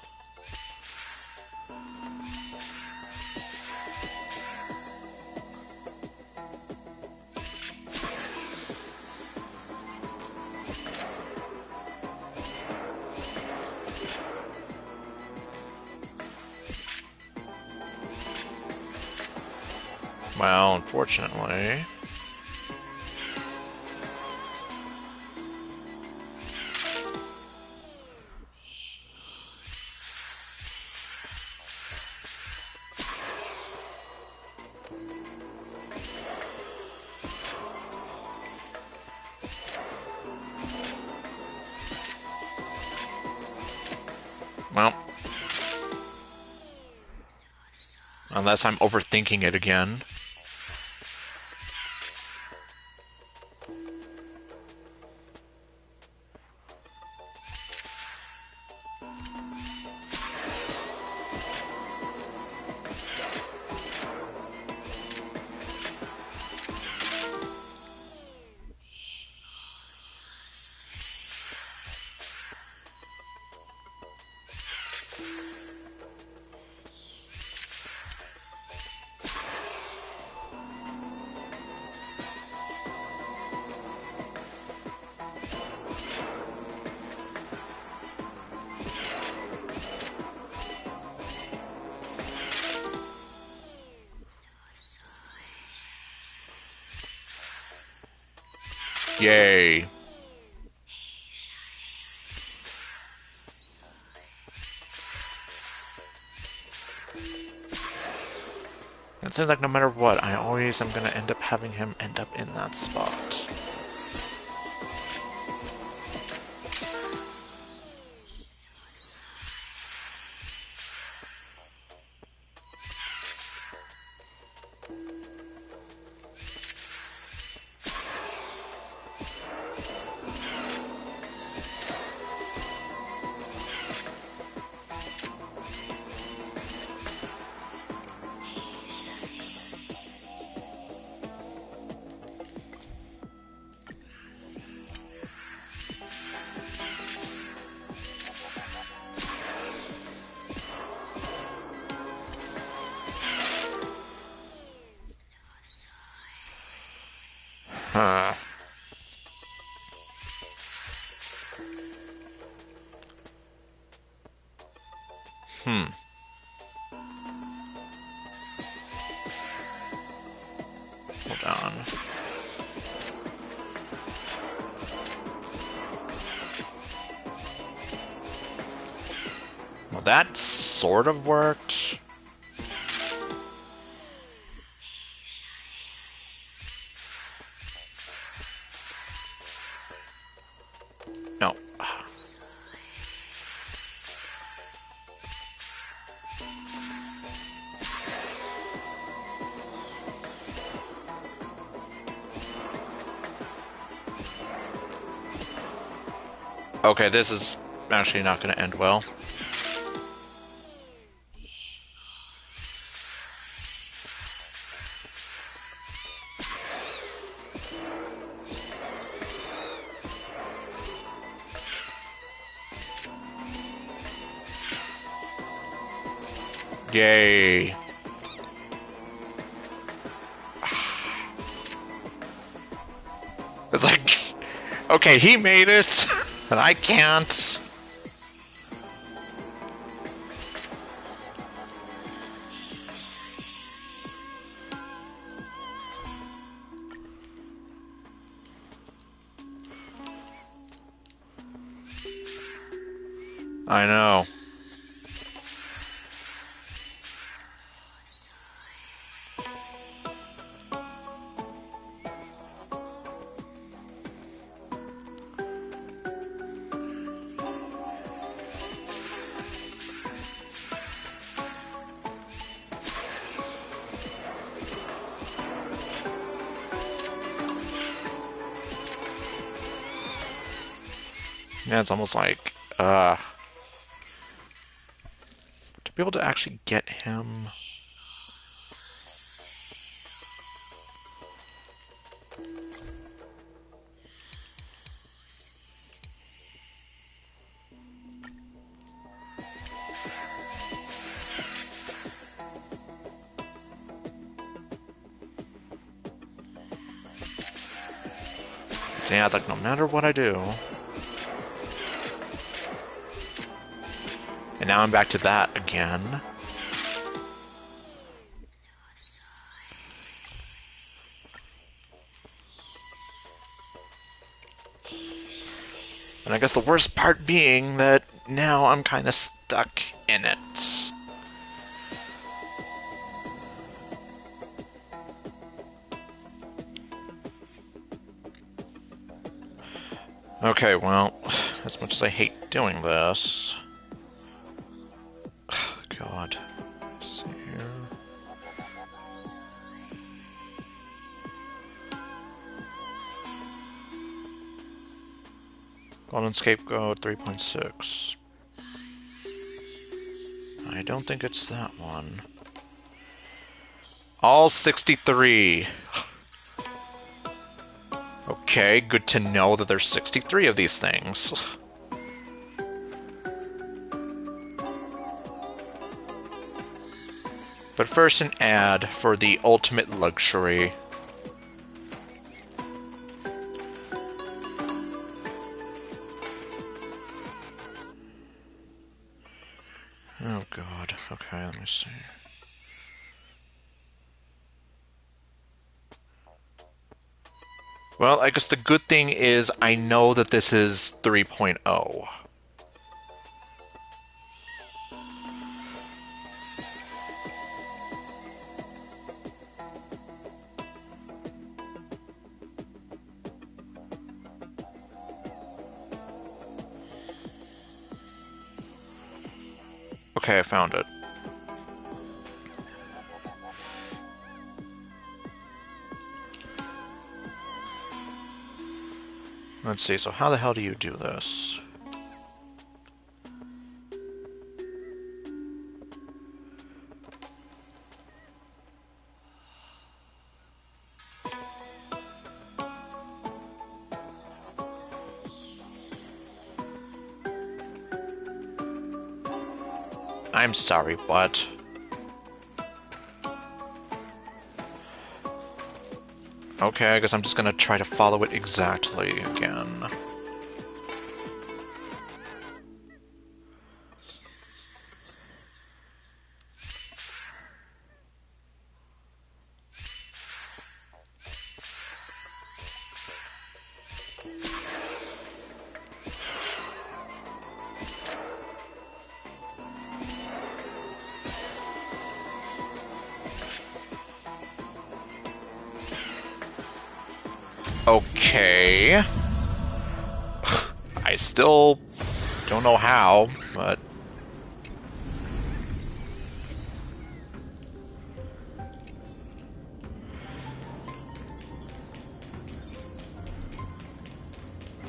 Well, unfortunately... Well... Unless I'm overthinking it again. Yay. It seems like no matter what, I always am gonna end up having him end up in that spot. Huh. Hold on. Well, that sort of worked. No. Okay, this is actually not going to end well. Yay. Okay, he made it, and I can't. I know. Yeah, it's almost like, to be able to actually get him. So yeah, it's like no matter what I do. And now I'm back to that again. And I guess the worst part being that now I'm kind of stuck in it. Okay, well, as much as I hate doing this... God. Let's see here. Golden Scapegoat 3.6. I don't think it's that one. All 63. Okay, good to know that there's 63 of these things. But first an ad for the ultimate luxury. Oh god, okay, let me see. Well, I guess the good thing is I know that this is 3.0. Okay, I found it. Let's see, so how the hell do you do this? I'm sorry, what? Okay, I guess I'm just gonna try to follow it exactly again. Okay. I still don't know how, but...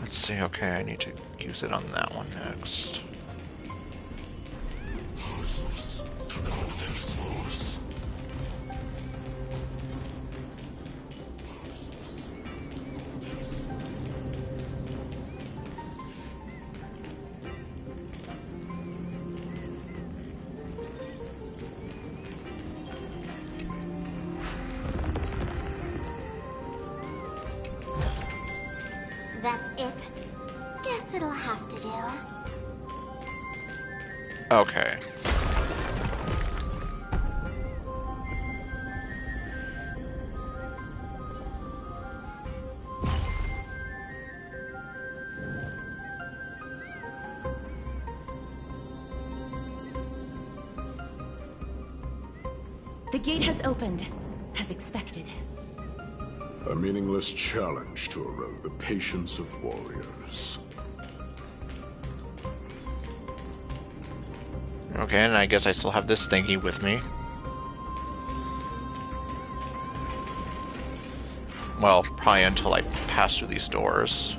Let's see, okay, I need to use it on that one next. That's it. Guess it'll have to do. Okay. The gate has opened, as expected. A meaningless challenge to erode the patience of warriors. Okay, and I guess I still have this thingy with me. Well, probably until I pass through these doors.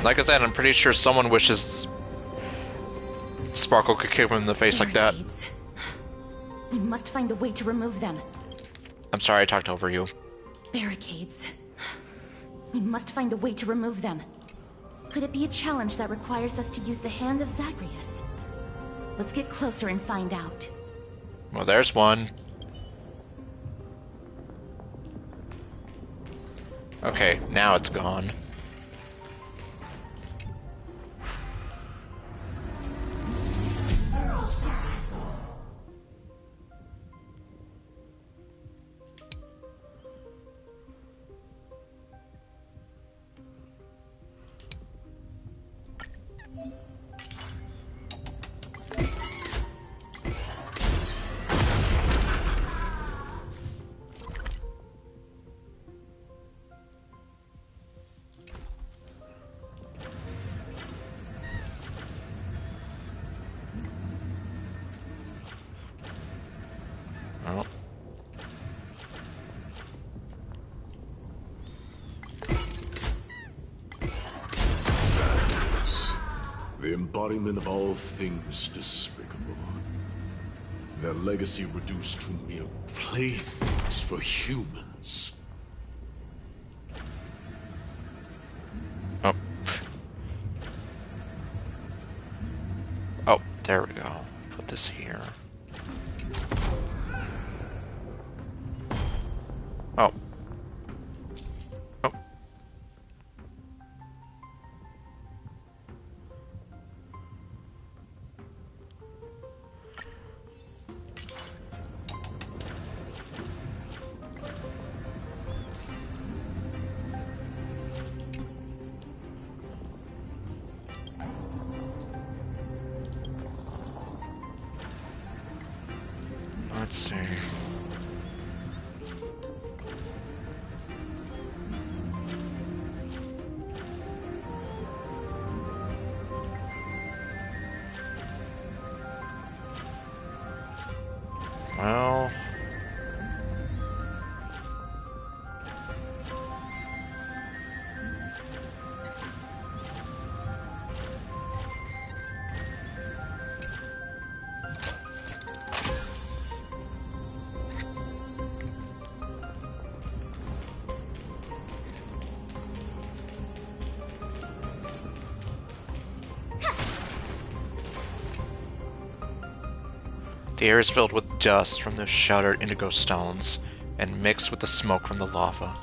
Like I said, I'm pretty sure someone wishes Sparkle could kick him in the face like that. We must find a way to remove them. I'm sorry I talked over you. Barricades. We must find a way to remove them. Could it be a challenge that requires us to use the hand of Zagreus? Let's get closer and find out. Well, there's one. Okay, now it's gone. Oh. The embodiment of all things despicable. Their legacy reduced to mere playthings for humans. Oh. Oh, there we go. Put this here. Oh. Oh. Let's see. Well... The air is filled with dust from the shattered indigo stones and mixed with the smoke from the lava.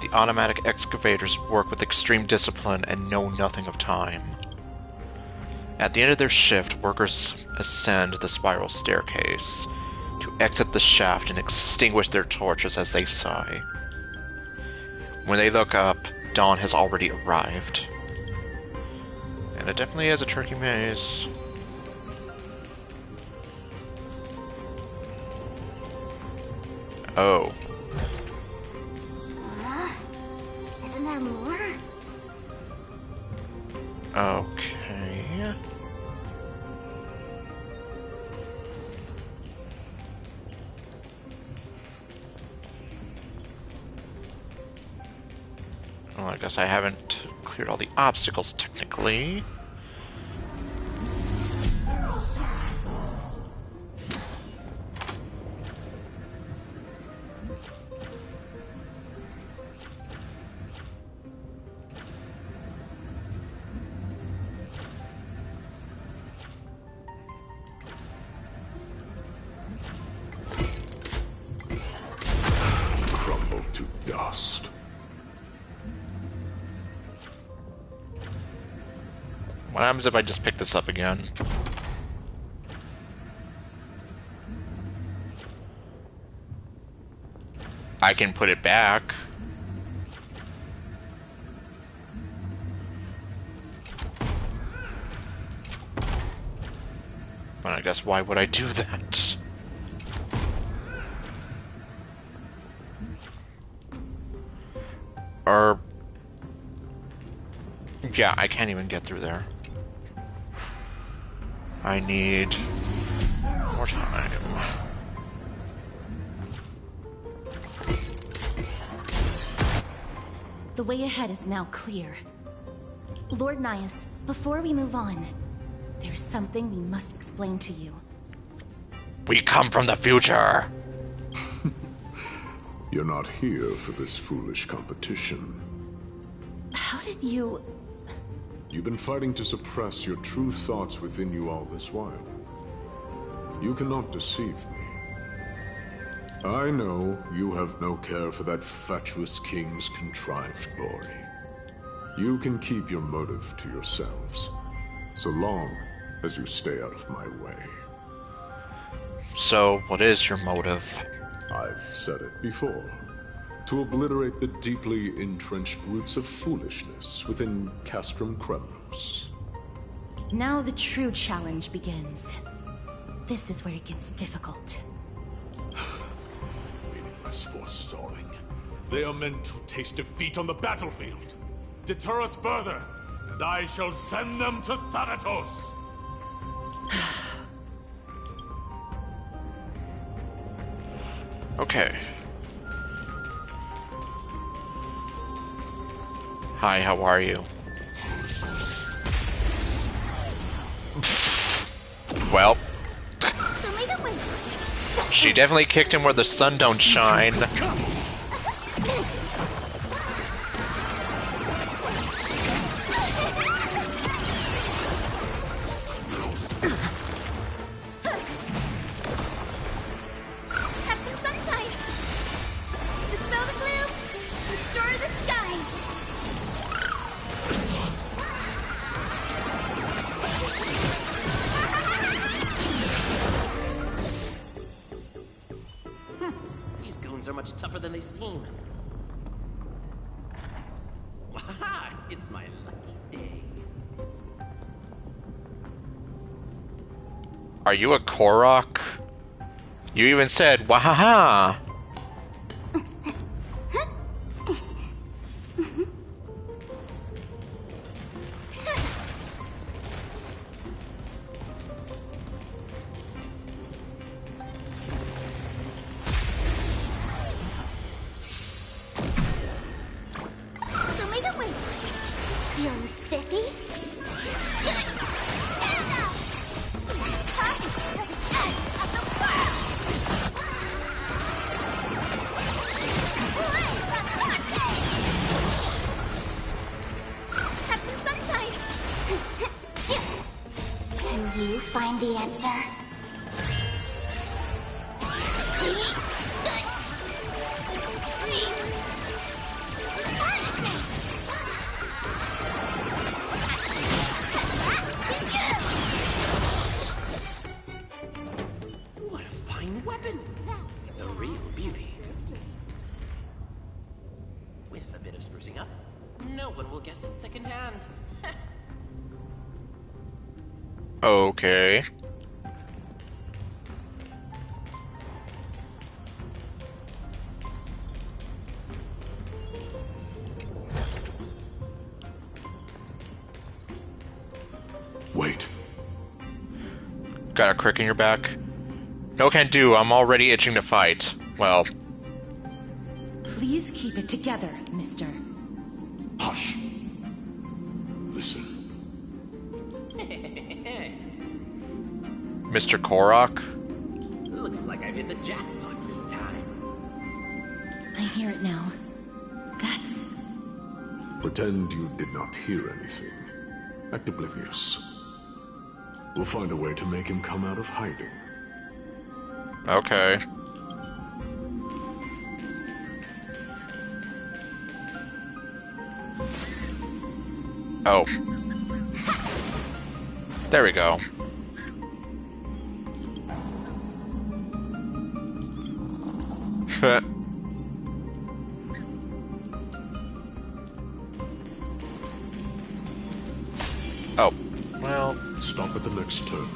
The automatic excavators work with extreme discipline and know nothing of time. At the end of their shift, workers ascend the spiral staircase to exit the shaft and extinguish their torches as they sigh. When they look up, dawn has already arrived. And it definitely has a tricky maze. Oh. Isn't there more? Okay. Well, I guess I haven't cleared all the obstacles technically. dust. What happens if I just pick this up again? I can put it back. But I guess why would I do that? Or... yeah, I can't even get through there. I need more time. The way ahead is now clear. Lord Nias, before we move on, there's something we must explain to you. We come from the future! You're not here for this foolish competition. How did you... You've been fighting to suppress your true thoughts within you all this while. You cannot deceive me. I know you have no care for that fatuous king's contrived glory. You can keep your motive to yourselves, so long as you stay out of my way. So, what is your motive? I've said it before. To obliterate the deeply entrenched roots of foolishness within Castrum Kremnos. Now the true challenge begins. This is where it gets difficult. Meaningless forestalling. They are meant to taste defeat on the battlefield. Deter us further, and I shall send them to Thanatos! Okay. Hi, how are you? Well. She definitely kicked him where the sun don't shine. Have some sunshine. Dispel the gloom. Restore the skies. These goons are much tougher than they seem. Waha! It's my lucky day. Are you a Korok? You even said, wahaha! Show me the way. Feeling spiffy? Stand up! Of the Have some sunshine. Can you find the answer? What a fine weapon! It's a real beauty. With a bit of sprucing up, no one will guess it secondhand. Okay. Wait. Got a crick in your back? No can do, I'm already itching to fight. Well, Please keep it together, mister. Hush. Listen. Mr. Korok? Looks like I've hit the jackpot this time. I hear it now. That's... Pretend you did not hear anything. Act oblivious. We'll find a way to make him come out of hiding. Okay. Oh. There we go. Oh. Well... Stop at the next turn.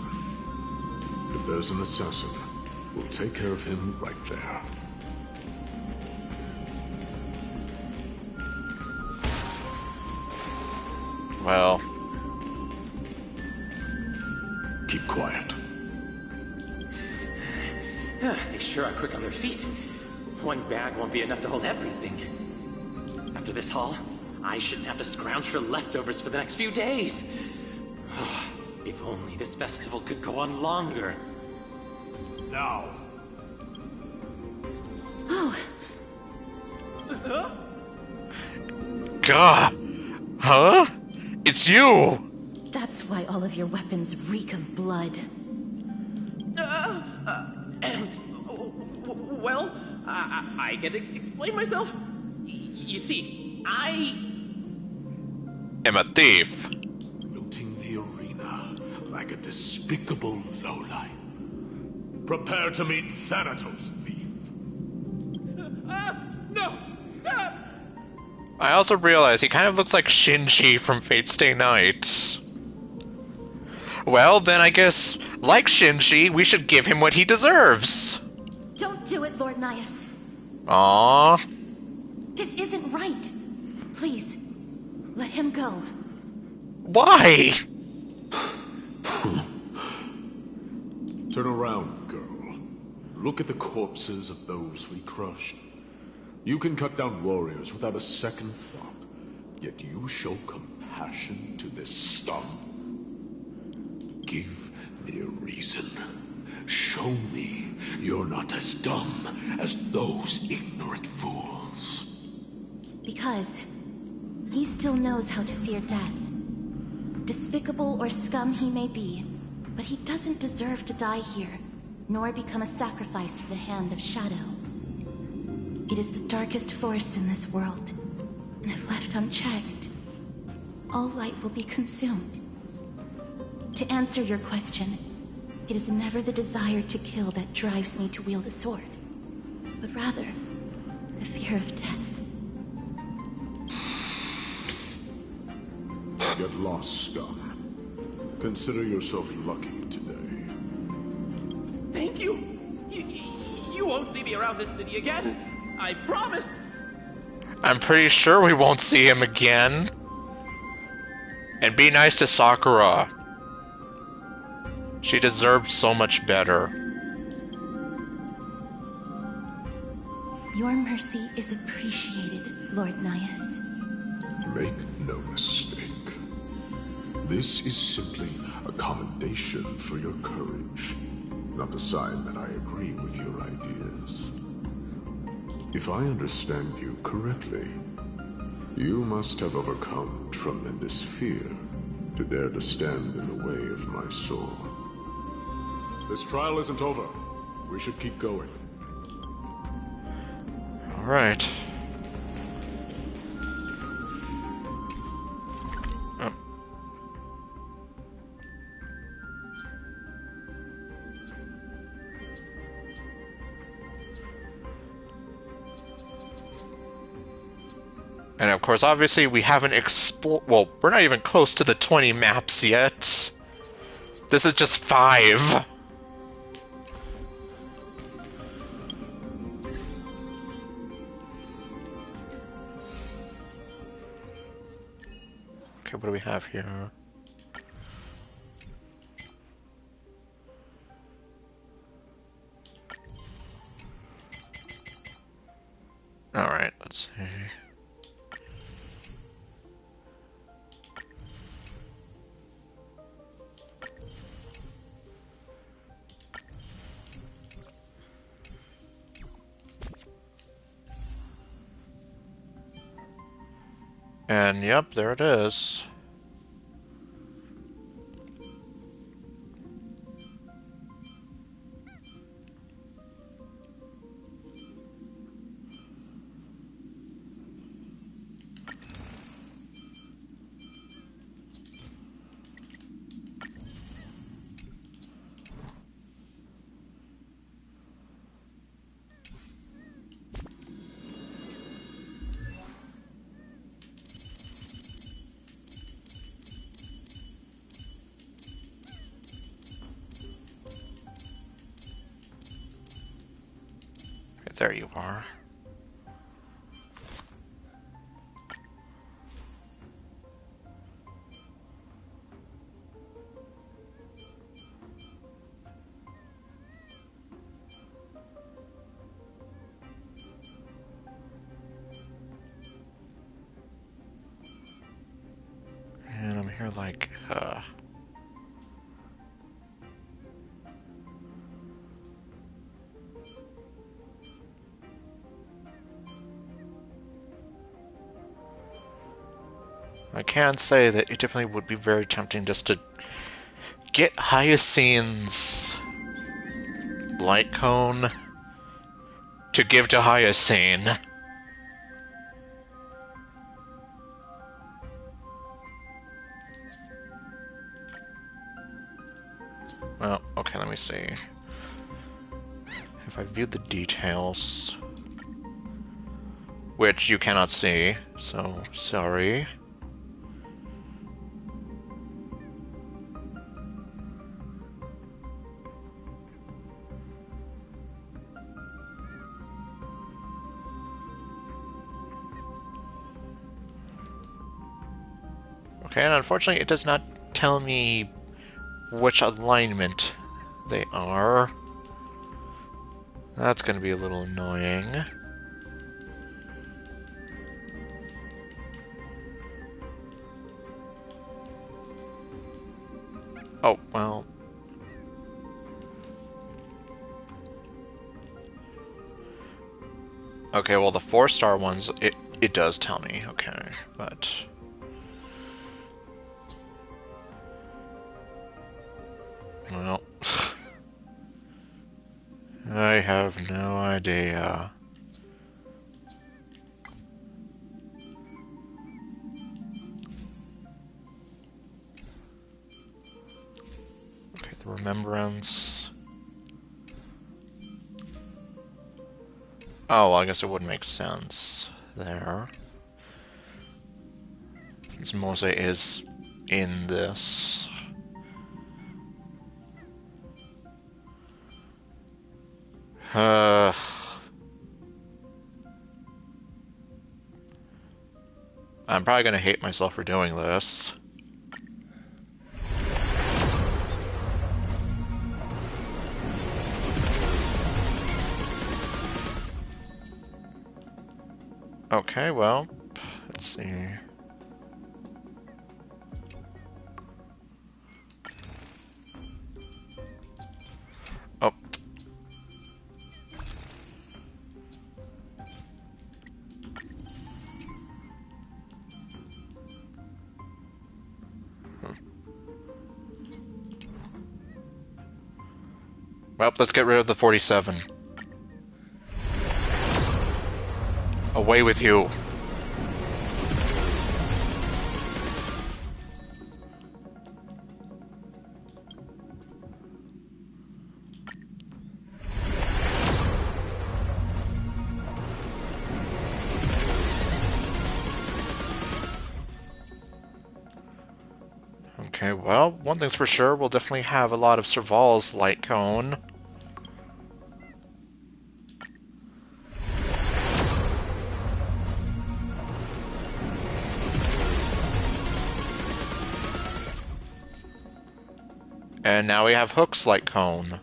If there's an assassin, we'll take care of him right there. Well... Keep quiet. They sure are quick on their feet. One bag won't be enough to hold everything. After this haul, I shouldn't have to scrounge for leftovers for the next few days. If only this festival could go on longer. Now. Oh. Gah! Huh? It's you! That's why all of your weapons reek of blood. Well, I get to explain myself. You see, I am a thief. Looting the arena like a despicable lowlife. Prepare to meet Thanatos, thief. No! Stop! I also realized he kind of looks like Shinji from Fate Stay Night. Well, then I guess, like Shinji, we should give him what he deserves. Don't do it, Lord Nias. Aww. This isn't right. Please, let him go. Why? Turn around, girl. Look at the corpses of those we crushed. You can cut down warriors without a second thought, yet you show compassion to this scum. Give me a reason. Show me you're not as dumb as those ignorant fools. Because he still knows how to fear death. Despicable or scum he may be, but he doesn't deserve to die here, nor become a sacrifice to the hand of Shadow. It is the darkest force in this world, and if left unchecked, all light will be consumed. To answer your question, it is never the desire to kill that drives me to wield a sword, but rather the fear of death. Get lost, scum. Consider yourself lucky today. Thank you. You won't see me around this city again. I promise. I'm pretty sure we won't see him again. And be nice to Sakura. She deserved so much better. Your mercy is appreciated, Lord Nias. Make no mistake. This is simply a commendation for your courage, not a sign that I agree with your ideas. If I understand you correctly, you must have overcome tremendous fear to dare to stand in the way of my sword. This trial isn't over. We should keep going. All right. Oh. And of course, obviously, we haven't explored. Well, we're not even close to the 20 maps yet. This is just 5. Okay, what do we have here? Alright, let's see. And yep, there it is. there you are. And I'm here like, I can say that it definitely would be very tempting just to get Hyacine's light cone to give to Hyacine. Well, okay, let me see. If I view the details, which you cannot see, so sorry. Okay, and unfortunately it does not tell me which alignment they are. That's going to be a little annoying. Oh, well. Okay, well the 4-star ones, it does tell me, okay, but... Well... I have no idea. Okay, the remembrance... Oh, well, I guess it would make sense there. Since Mose is in this. I'm probably gonna hate myself for doing this. Okay, well, let's see. Oh. Well, let's get rid of the 47. Away with you. Okay, well, one thing's for sure, we'll definitely have a lot of Serval's light cone. And now we have Hook's light cone.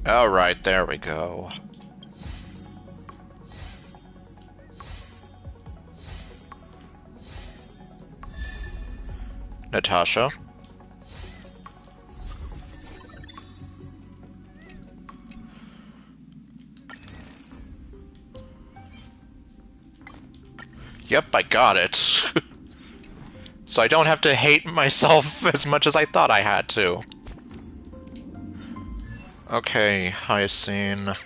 Alright, there we go. Natasha. Yep, I got it. So I don't have to hate myself as much as I thought I had to. Okay, Hyacinth.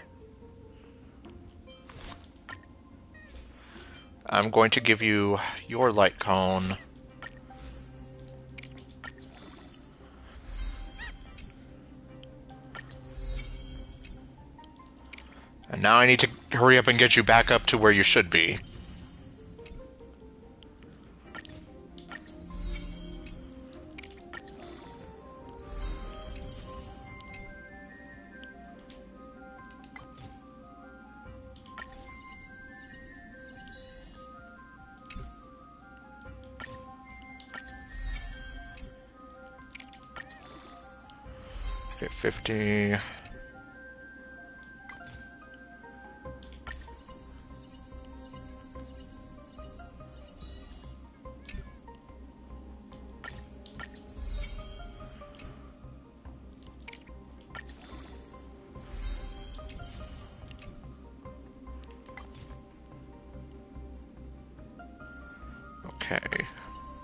I'm going to give you your light cone. And now I need to hurry up and get you back up to where you should be. Okay, 50. Okay.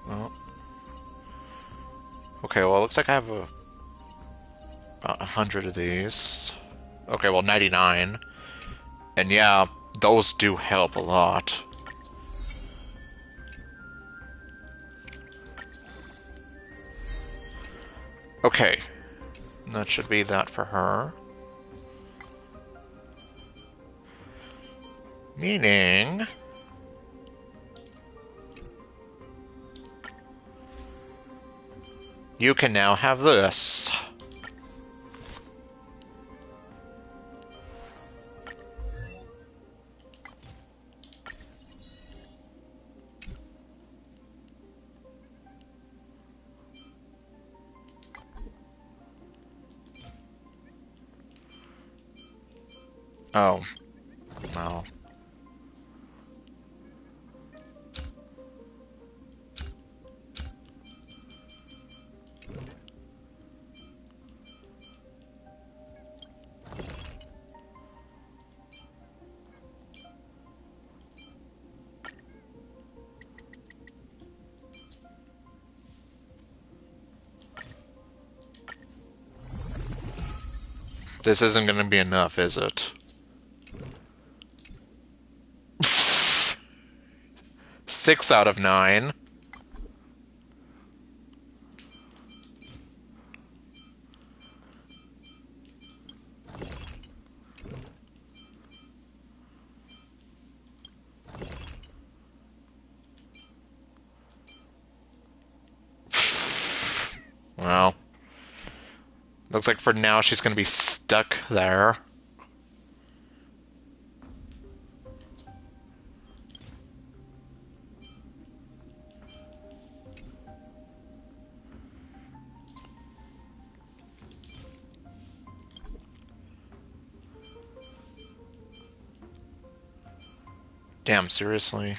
Well. Okay, well, it looks like I have about 100 of these. Okay, well, 99. And yeah, those do help a lot. Okay. That should be that for her. Meaning... you can now have this. Oh. Well. This isn't gonna be enough, is it? 6 out of 9. Well, looks like for now she's gonna be stuck there. Damn, seriously?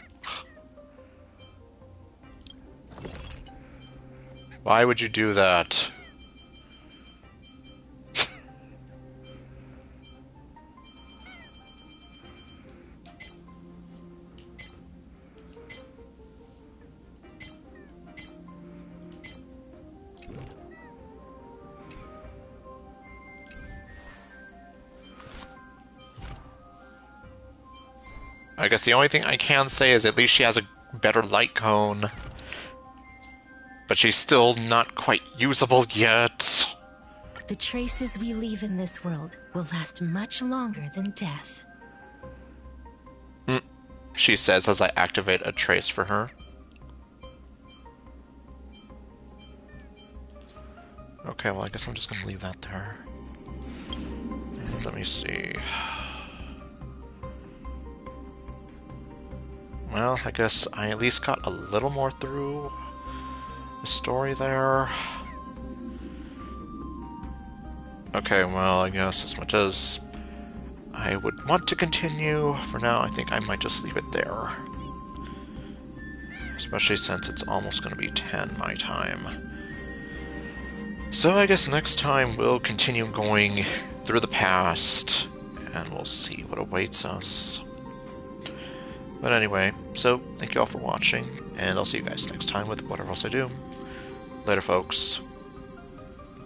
Why would you do that? I guess the only thing I can say is at least she has a better light cone. But she's still not quite usable yet. The traces we leave in this world will last much longer than death. She says as I activate a trace for her. Okay, well I guess I'm just gonna leave that there. And let me see. Well, I guess I at least got a little more through the story there. Okay, well, I guess as much as I would want to continue, for now I think I might just leave it there. Especially since it's almost going to be 10 my time. So I guess next time we'll continue going through the past, and we'll see what awaits us. But anyway, so thank you all for watching, and I'll see you guys next time with whatever else I do. Later, folks.